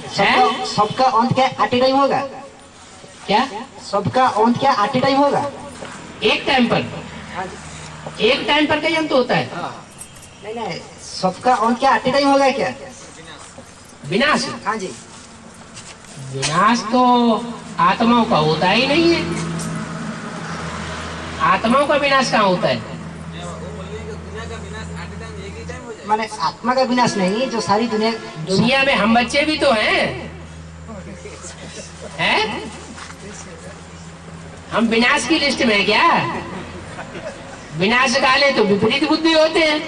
सबका अंत क्या एट ए टाइम होगा क्या? सबका अंत क्या एट ए टाइम होगा? एक टाइम पर, एक टाइम पर कहीं अंत होता है? नहीं, सबका अंत क्या एट ए टाइम होगा क्या? विनाश? हाँ जी। विनाश तो आत्माओं का होता ही नहीं है। आत्माओं का विनाश कहाँ होता है? माने आत्मा का विनाश नहीं, जो सारी दुनिया में हम बच्चे भी तो हैं। हम विनाश की लिस्ट में क्या? विनाश काले तो विपरीत बुद्धि होते हैं,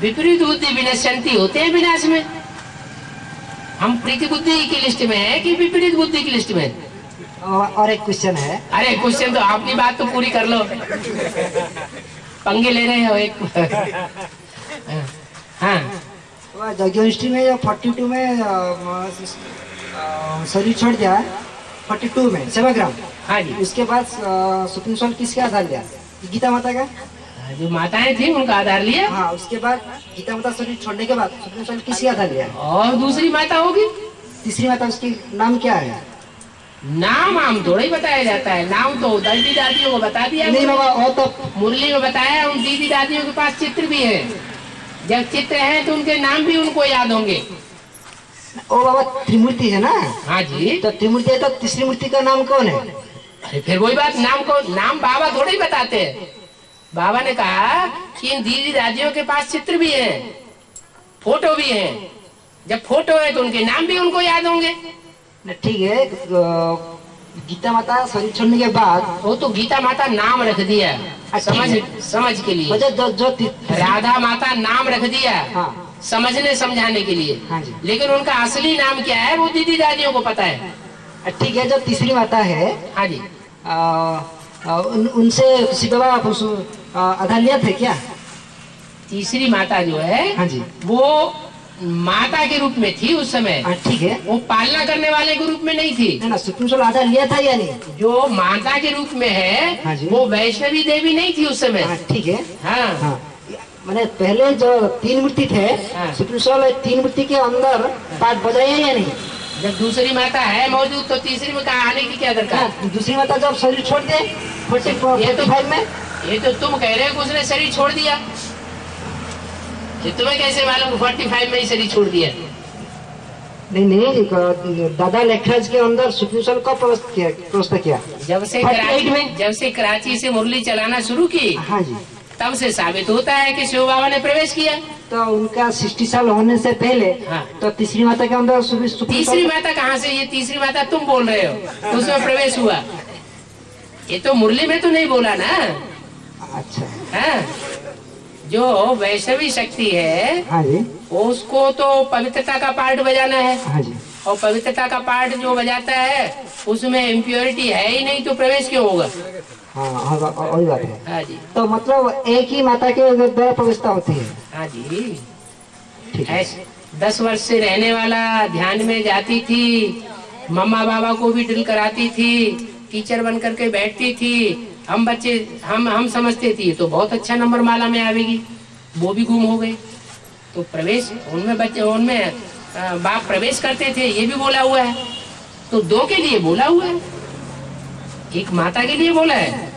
विपरीत बुद्धि विनश्यंती होते हैं विनाश में। हम प्रीति बुद्धि की लिस्ट में है कि विपरीत बुद्धि की लिस्ट में? और एक क्वेश्चन है। अरे क्वेश्चन तो आपकी बात तो पूरी कर लो, पंगे ले रहे हो एक। हाँ, जगोष्ठी में जो 42 में शरीर छोड़ दिया, 42 में सेवाग्राम। हाँ जी। उसके बाद सुप्रीम सोल किसके आधार लिया? गीता माता का। जो माताएं थी उनका आधार लिया। हाँ, उसके बाद गीता माता शरीर छोड़ने के बाद सुप्रीम सोल किसके आधार लिया? और दूसरी माता होगी। तीसरी माता, उसकी नाम क्या है? नाम आम थोड़ा ही बताया जाता है, नाम तो दीदी दादियों को बता दिया। नहीं बाबा, वो तो मुरली में बताया। उन दीदी दादियों के पास चित्र भी है, जब चित्र है तो उनके नाम भी उनको याद होंगे। ओ बाबा त्रिमूर्ति है ना? हाँ जी। तो त्रिमूर्ति है तो तीसरी मूर्ति का नाम कौन है? अरे फिर वही बात, नाम को नाम बाबा थोड़े ही बताते हैं। बाबा ने कहा कि इन दीदी दादियों के पास चित्र भी है, फोटो भी है, जब फोटो है तो उनके नाम भी उनको याद होंगे। ठीक है, गीता माता शरीर छोड़ने के बाद वो तो गीता माता नाम रख दिया, समझ के लिए। जो राधा माता नाम रख दिया, हाँ। समझने समझाने के लिए, हाँ जी। लेकिन उनका असली नाम क्या है वो दीदी दादियों को पता है। ठीक है, जो तीसरी माता है, हाँ जी, उनसे शिव बाबा आधार लिया थे क्या? तीसरी माता जो है, हाँ जी, वो माता के रूप में थी उस समय। ठीक है, वो पालना करने वाले के रूप में नहीं थी ना। सुप्रीम आधार लिया था या नहीं? जो माता के रूप में है, हाँ जी, वो वैष्णवी देवी नहीं थी उस समय। ठीक है, हाँ, हाँ। मैंने पहले जो 3 मूर्ति थे, हाँ। सुप्रीम 3 मूर्ति के अंदर पाठ बजाए या नहीं? जब दूसरी माता है मौजूद तो तीसरी में कहा आने की क्या दरकार? दूसरी माता जब शरीर छोड़ दे 45 में, ये तो तुम कह रहे हो कि उसने शरीर छोड़ दिया, तुम्हें कैसे मालूम 45 में ही शरीर छोड़ दिया? नहीं, दादा लेखराज के अंदर सुप्रीम कब प्रवेश किया? जब से कराची से मुरली चलाना शुरू की, हाँ जी, तब से साबित होता है कि शिव बाबा ने प्रवेश किया। तो उनका 60 साल होने से पहले, हाँ। तो तीसरी माता के अंदर तीसरी माता कहाँ से? ये तीसरी माता तुम बोल रहे हो, उसमें प्रवेश हुआ। ये तो मुरली में तो नहीं बोला ना। अच्छा, हाँ। जो वैष्णवी शक्ति है, हाँ जी, उसको तो पवित्रता का पार्ट बजाना है, हाँ जी, और पवित्रता का पार्ट जो बजाता है उसमें इम्प्योरिटी है ही नहीं, तो प्रवेश क्यों होगा? हाँ, वही बात है। हाँ जी, तो मतलब एक ही माता के द्वारा प्रवेशता होती है। हाँ जी, ठीक है। 10 वर्ष से रहने वाला ध्यान में जाती थी, मम्मा बाबा को भी ड्रिल कराती थी, टीचर बन करके बैठती थी। हम बच्चे हम समझते थे तो बहुत अच्छा नंबर माला में आवेगी, वो भी गुम हो गए। तो प्रवेश उनमें बच्चे उनमें बाप प्रवेश करते थे, ये भी बोला हुआ है। तो 2 के लिए बोला हुआ है, एक माता के लिए बोला है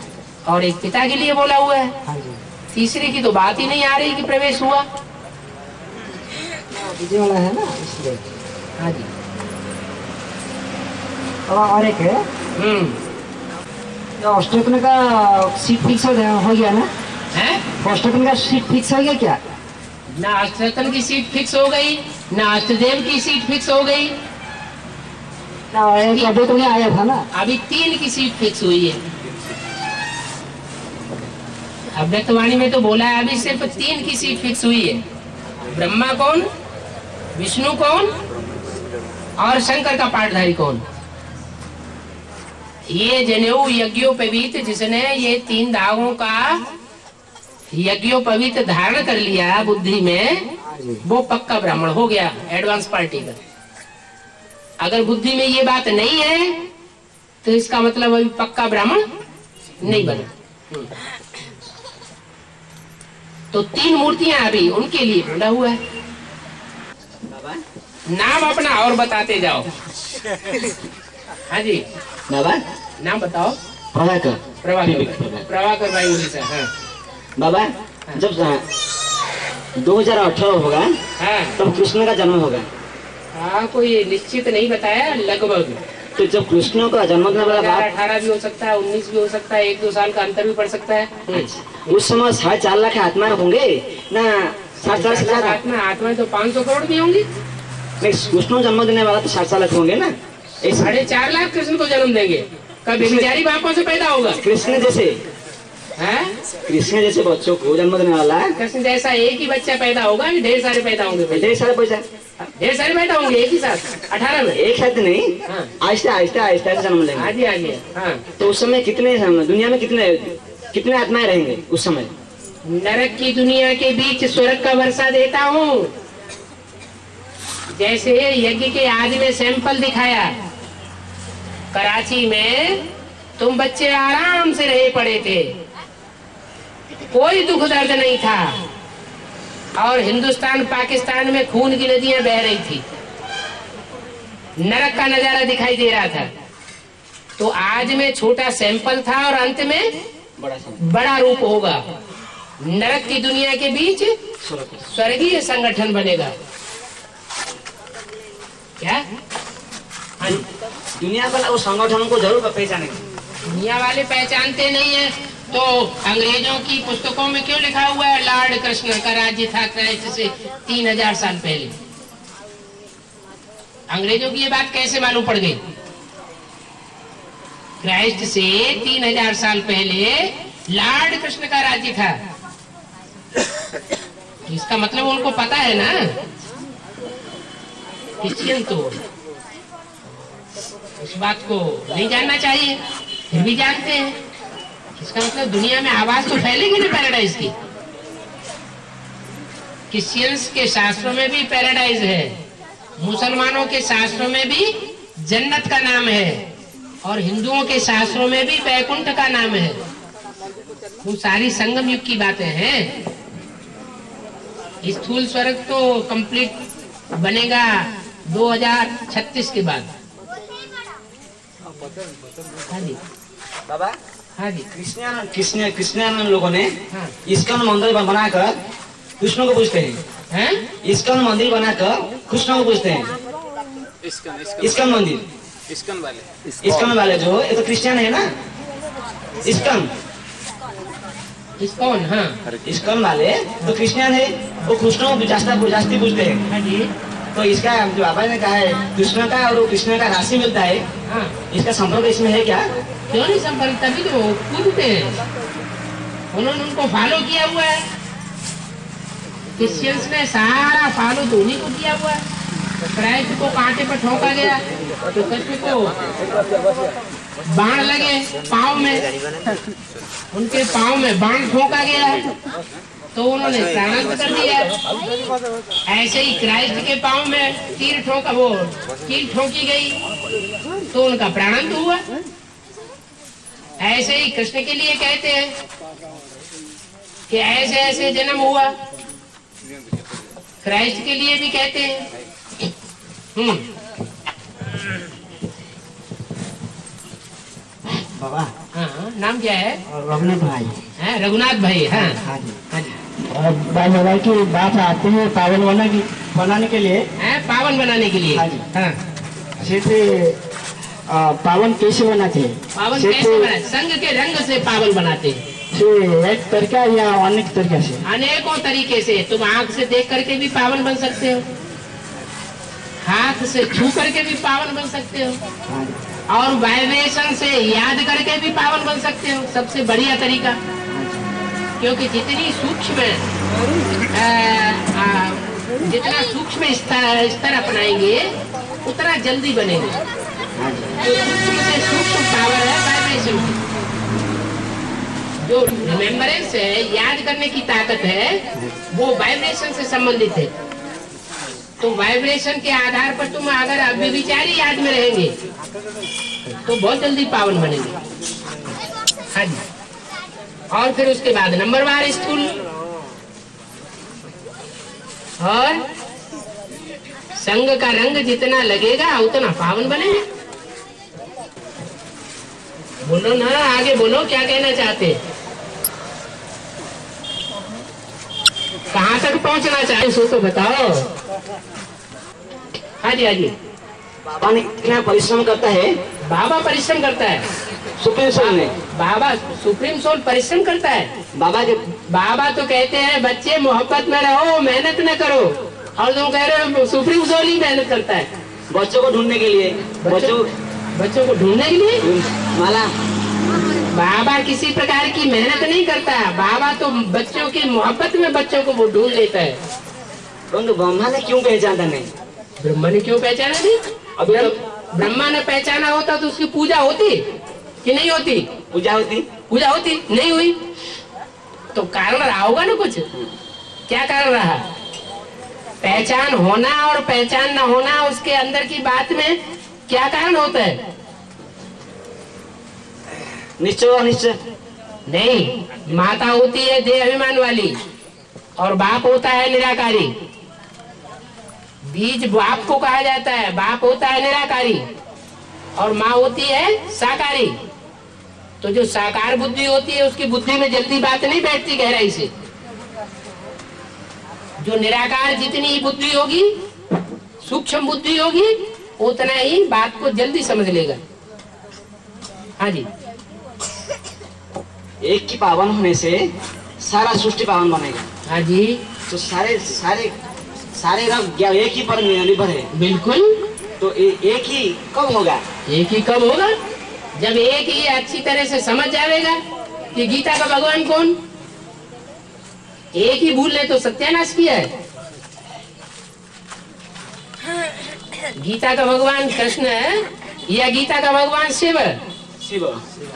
और एक पिता के लिए बोला हुआ है। हाँ जी, तीसरे की तो बात ही नहीं आ रही कि प्रवेश हुआ। वाला है ना, इसलिए। हाँ जी, और एक है, अष्टोपन का सीट फिक्स हो गया ना? है? अष्टोपन का सीट फिक्स हो गया क्या? ना अष्टोपन की सीट फिक्स हो गई, ना अष्टदेव की सीट फिक्स हो गई। अभी तो नहीं आया था ना? अभी 3 की सीट फिक्स हुई है। अव्यक्तवाणी में तो बोला है अभी सिर्फ 3 की सीट फिक्स हुई है। ब्रह्मा कौन, विष्णु कौन और शंकर का पाठधारी कौन? ये जनेऊ यज्ञोपवीत जिसने ये 3 धागों का यज्ञोपवीत धारण कर लिया बुद्धि में, वो पक्का ब्राह्मण हो गया, एडवांस पार्टी का। अगर बुद्धि में ये बात नहीं है तो इसका मतलब अभी पक्का ब्राह्मण नहीं बना। तो 3 मूर्तियां अभी उनके लिए बोला हुआ है। नाम अपना और बताते जाओ। हाँ जी, बाबा नाम बताओ। प्रभाकर भाई उड़ीसा। हाँ बाबा, जब 2018 होगा, हाँ, तब कृष्ण का जन्म होगा। हाँ, कोई निश्चित नहीं बताया, लगभग। तो जब कृष्ण का जन्म होने वाला बात 18 भी हो सकता है, 19 भी हो सकता है, 1-2 साल का अंतर भी पड़ सकता है। उस समय 4.5 लाख आत्मा होंगे ना? 4.5 लाख आत्माएं तो 500 करोड़ भी होंगी। कृष्ण जन्म देने वाला तो 4.5 लाख होंगे ना? 4.5 लाख कृष्ण को जन्म देंगे। कभी बेचारी बापों से पैदा होगा। कृष्ण जैसे कृष्ण जैसे बच्चों को जन्म देने वाला कृष्ण जैसा एक ही बच्चा पैदा होगा, ढेर सारे पैदा होंगे। ढेर सारे पैदा होंगे एक ही साथ, 18 में। एक साथ नहीं, आहिस्ते आहिस्ते जन्म लेंगे। आगे। हाँ। तो उस समय कितने दुनिया में कितने आत्माएं रहेंगे उस समय? नरक की दुनिया के बीच स्वर्ग का वर्षा देता हूँ। जैसे यज्ञ के आदि में सैंपल दिखाया, कराची में तुम बच्चे आराम से रहे पड़े थे, कोई दुख दर्द नहीं था, और हिंदुस्तान पाकिस्तान में खून की नदियां बह रही थी, नरक का नजारा दिखाई दे रहा था। तो आज में छोटा सैंपल था और अंत में बड़ा रूप होगा। नरक की दुनिया के बीच स्वर्गीय संगठन बनेगा। क्या दुनिया वाला वो संगठन को जरूर पहचानेंगे। दुनिया वाले पहचानते नहीं है तो अंग्रेजों की पुस्तकों में क्यों लिखा हुआ है लॉर्ड कृष्ण का राज्य था क्राइस्ट से 3000 साल पहले? अंग्रेजों की ये बात कैसे मालूम पड़ गई? क्राइस्ट से 3000 साल पहले लॉर्ड कृष्ण का राज्य था। इसका मतलब उनको पता है ना। क्रिश्चियन तो इस बात को नहीं जानना चाहिए, फिर भी जानते हैं। इसका मतलब दुनिया में आवाज तो फैलेगी ना पैराडाइज की। क्रिश्चियंस के शास्त्रों में भी पैराडाइज है, मुसलमानों के शास्त्रों में भी जन्नत का नाम है, और हिंदुओं के शास्त्रों में भी वैकुंठ का नाम है। वो सारी संगम युग की बातें हैं। स्थूल स्वर्ग तो कंप्लीट बनेगा 2036 के बाद। हाँ जी बाबा। हाँ जी। क्रिश्चियन लोगों ने इस्कॉन मंदिर बनाकर कृष्ण को पूजते हैं। इस्कॉन मंदिर बनाकर कृष्ण को पूजते हैं। इस्कॉन मंदिर, इस्कॉन वाले जो ये तो क्रिश्चियन है ना। इस्कॉन हाँ, इस्कॉन वाले तो क्रिश्चियन है, वो कृष्ण को जास्ती पूजते हैं। हाँ जी। तो इसका जो बाबा ने कहा है कृष्ण का और कृष्ण का राशि मिलता है। हाँ। इसका संपर्क इसमें है क्या? क्यों नहीं संपर्क, तभी तो पूजते हैं। उन्होंने उनको फॉलो किया हुआ है। क्रिश्चियंस ने सारा फॉलो तो उन्हीं को किया हुआ है। क्राइस्ट को कांटे पर ठोका गया तो कृष्ण को बाण लगे पाँव में, उनके पाँव में बाण ठोका गया तो उन्होंने प्राणांत कर दिया। ऐसे ही क्राइस्ट के पाँव में कील ठोकी गई तो उनका प्राणांत हुआ। ऐसे ही कृष्ण के लिए कहते हैं कि ऐसे ऐसे जन्म हुआ, क्राइस्ट के लिए भी कहते हैं। बाबा। हाँ, नाम क्या है? रघुनाथ भाई। रघुनाथ भाई। हाँ हाँ जी। और भाई बाबा की बात आते हैं पावन बनाने के लिए। पावन बनाने के लिए। हाँ जी। हाँ। सिर्फ पावन कैसे बनाते हैं? पावन कैसे बनाते? संघ के रंग से पावन बनाते हैं। एक तरीका या अनेक तरीके से? अनेकों तरीके से। तुम आंख से देख करके भी पावन बन सकते हो, हाथ से छू करके भी पावन बन सकते हो, और वाइब्रेशन से याद करके भी पावन बन सकते हो। सबसे बढ़िया तरीका, क्योंकि जितनी सूक्ष्म जितना सूक्ष्म स्तर अपनाएंगे उतना जल्दी बनेंगे। तो सूक्ष्म से सूक्ष्म पावर है वाइब्रेशन की। जो रिमेम्बरेंस है, याद करने की ताकत है, वो वाइब्रेशन से संबंधित है। तो वाइब्रेशन के आधार पर तुम अगर अव्यभिचारी याद में रहेंगे तो बहुत जल्दी पावन बनेंगे। हाँ जी। और फिर उसके बाद नंबरवार स्थूल और संग का रंग जितना लगेगा उतना पावन बनेगा। बोलो ना, आगे बोलो, क्या कहना चाहते? कहाँ तक पहुँचना चाहे सो तो बताओ। हाँ जी, हाँ जी। बाबा ने कितना परिश्रम करता है? बाबा परिश्रम करता है। सुप्रीम सोल ने, बाबा सुप्रीम सोल परिश्रम करता है। बाबा तो कहते हैं बच्चे मोहब्बत में रहो, मेहनत न करो, और तुम कह रहे हो सुप्रीम सोल ही मेहनत करता है बच्चों को ढूंढने के लिए। बच्चों को ढूंढने के लिए माला। बाबा किसी प्रकार की मेहनत नहीं करता। बाबा तो बच्चों की मोहब्बत में बच्चों को वो ढूंढ लेता है। ब्रह्मा ने क्यों पहचाना नहीं? ब्रह्मा ने क्यों पहचाना नहीं? अब ब्रह्मा ने पहचाना होता तो उसकी पूजा होती कि नहीं होती? पूजा होती नहीं हुई तो कारण रहा होगा ना कुछ। क्या कारण रहा? पहचान होना और पहचान न होना, उसके अंदर की बात में क्या कारण होता है? निश्चय अनिश्चय नहीं। माता होती है देह अभिमान वाली और बाप होता है निराकारी। बीज बाप को कहा जाता है, बाप होता है निराकारी। और माँ होती है साकारी। तो जो साकार बुद्धि होती है उसकी बुद्धि में जल्दी बात नहीं बैठती गहराई से। जो निराकार जितनी बुद्धि होगी, सूक्ष्म बुद्धि होगी, उतना ही बात को जल्दी समझ लेगा। हाँ जी। एक की पावन होने से सारा सृष्टि पावन बनेगा। हाँ जी। तो सारे सारे सारे रंग एक ही पर निर्भर है। बिल्कुल। तो एक ही कब होगा? एक ही कब होगा? जब एक ही अच्छी तरह से समझ जाएगा कि गीता का भगवान कौन। एक ही भूल ले तो सत्यानाश किया है। गीता का भगवान कृष्ण है या गीता का भगवान शिव? शिव।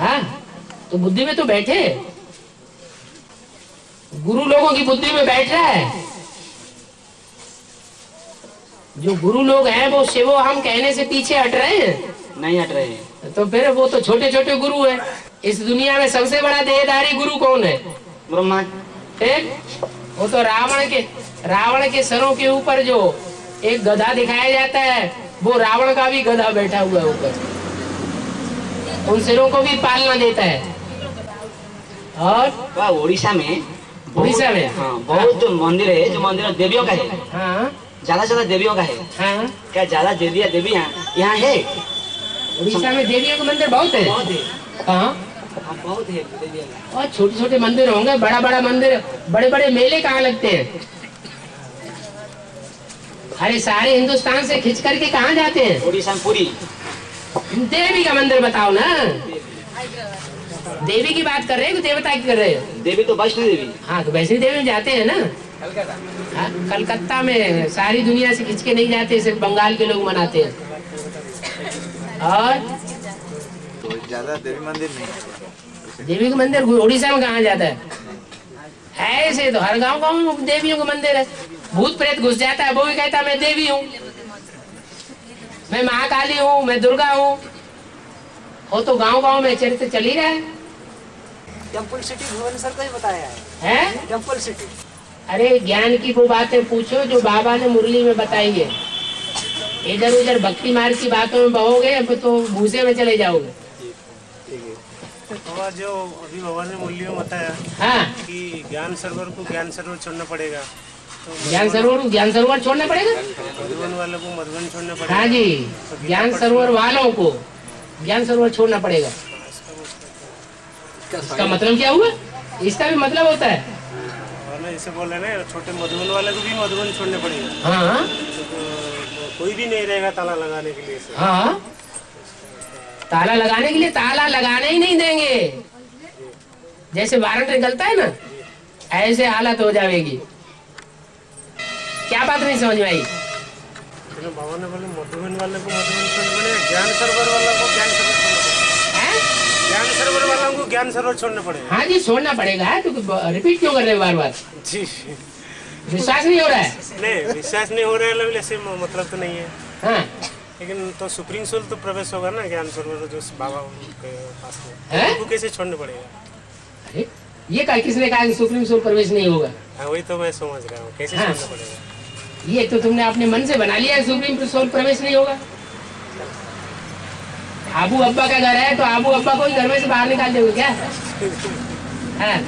हाँ, तो बुद्धि में तो बैठे, गुरु लोगों की बुद्धि में बैठ रहा है। जो गुरु लोग हैं वो शिवो हम कहने से पीछे हट रहे हैं? नहीं हट रहे हैं। तो फिर वो तो छोटे छोटे गुरु हैं। इस दुनिया में सबसे बड़ा देहधारी गुरु कौन है? ब्रह्मा। ठीक, वो तो रावण के सरों के ऊपर जो एक गधा दिखाया जाता है, वो रावण का भी गधा बैठा हुआ है ऊपर, उन सिरों को भी पालना देता है। और उड़ीसा में हाँ, बहुत मंदिर है, जो मंदिर देवियों का है। हाँ, ज्यादा देवियों का है। हाँ, क्या ज्यादा देवियाँ यहाँ है? उड़ीसा में देवियों के मंदिर बहुत है। कहाँ? बहुत है देवियों। और छोटे छोटे मंदिर होंगे, बड़ा बड़ा मंदिर, बड़े बड़े मेले कहाँ लगते हैं? अरे सारे हिंदुस्तान से खिंच करके कहाँ जाते हैं? उड़ीसा में पुरी। देवी का मंदिर बताओ ना। देवी की बात कर रहे हैं कि देवता की कर रहे हो? देवी तो वैष्णो देवी। हाँ, तो वैष्णो देवी में जाते हैं ना। हाँ, कलकत्ता में सारी दुनिया से खिंच के नहीं जाते, सिर्फ बंगाल के लोग मनाते हैं। और ज्यादा देवी मंदिर नहीं। देवी का मंदिर उड़ीसा में कहाँ जाता है? ऐसे तो हर गांव में देवियों का मंदिर है। भूत प्रेत घुस जाता है, वो भी कहता मैं देवी हूँ, मैं महाकाली हूँ, मैं दुर्गा हूँ। वो तो गांव गांव में चरित्र चल ही रहा है। टेम्पल सिटी भुवनेश्वर का ही बताया है। Temple city. अरे ज्ञान की वो बातें पूछो जो बाबा ने मुरली में बताई है। इधर उधर भक्ति मार्ग की बातों में बहोगे तो भूसे में चले जाओगे। और जो अभी भगवान ने मुरली में बताया, हाँ, कि ज्ञान सरोवर को ज्ञान सरोवर छोड़ना पड़ेगा। तो ज्ञान सरोवर छोड़ना पड़ेगा। मधुबन वालों को मधुबन छोड़ना पड़ेगा। हाँ जी, ज्ञान सरोवर वालों को ज्ञान सरोवर छोड़ना पड़ेगा। इसका मतलब क्या हुआ? इसका भी मतलब होता है जैसे बोल रहे ना, छोटे मधुबन वाले को भी मधुबन छोड़ने पड़ेगा। हाँ, तो कोई भी नहीं रहेगा ताला लगाने के लिए। हाँ, ताला लगाने के लिए ताला लगाने ही नहीं देंगे। जैसे वारंट निकलता है ना, ऐसे हालत हो जाएगी। क्या बात नहीं समझ में आई? बाबा ने बोले मधुबन वाले को मधुबन छोड़ना पड़ेगा, ज्ञान सरोवर वाला को ज्ञान सरोवर ज्ञान सरोवर वालों को ज्ञान सरोवर छोड़ना पड़ेगा। हाँ जी, छोड़ना पड़ेगा। तो रिपीट क्यों कर रहे हो बार बार? जी, विश्वास नहीं हो रहा है? नहीं, विश्वास नहीं हो रहा है ऐसे मतलब तो नहीं है। हाँ, लेकिन तो सुप्रीम सोल तो प्रवेश होगा ना ज्ञान सरोवर जो बाबा के पास में, उनको कैसे छोड़ना पड़ेगा? अरे ये क्या, किसने कहा कि सुप्रीम सोल प्रवेश नहीं होगा? हाँ, वही तो मैं समझ रहा हूँ, कैसे छोड़ना पड़ेगा? ये तो तुमने अपने मन से बना लिया सुप्रीम सोल प्रवेश नहीं होगा। आबू अब्बा का घर है तो आबू अब्बा को ही घर में से बाहर निकाल दोगे क्या? हाँ,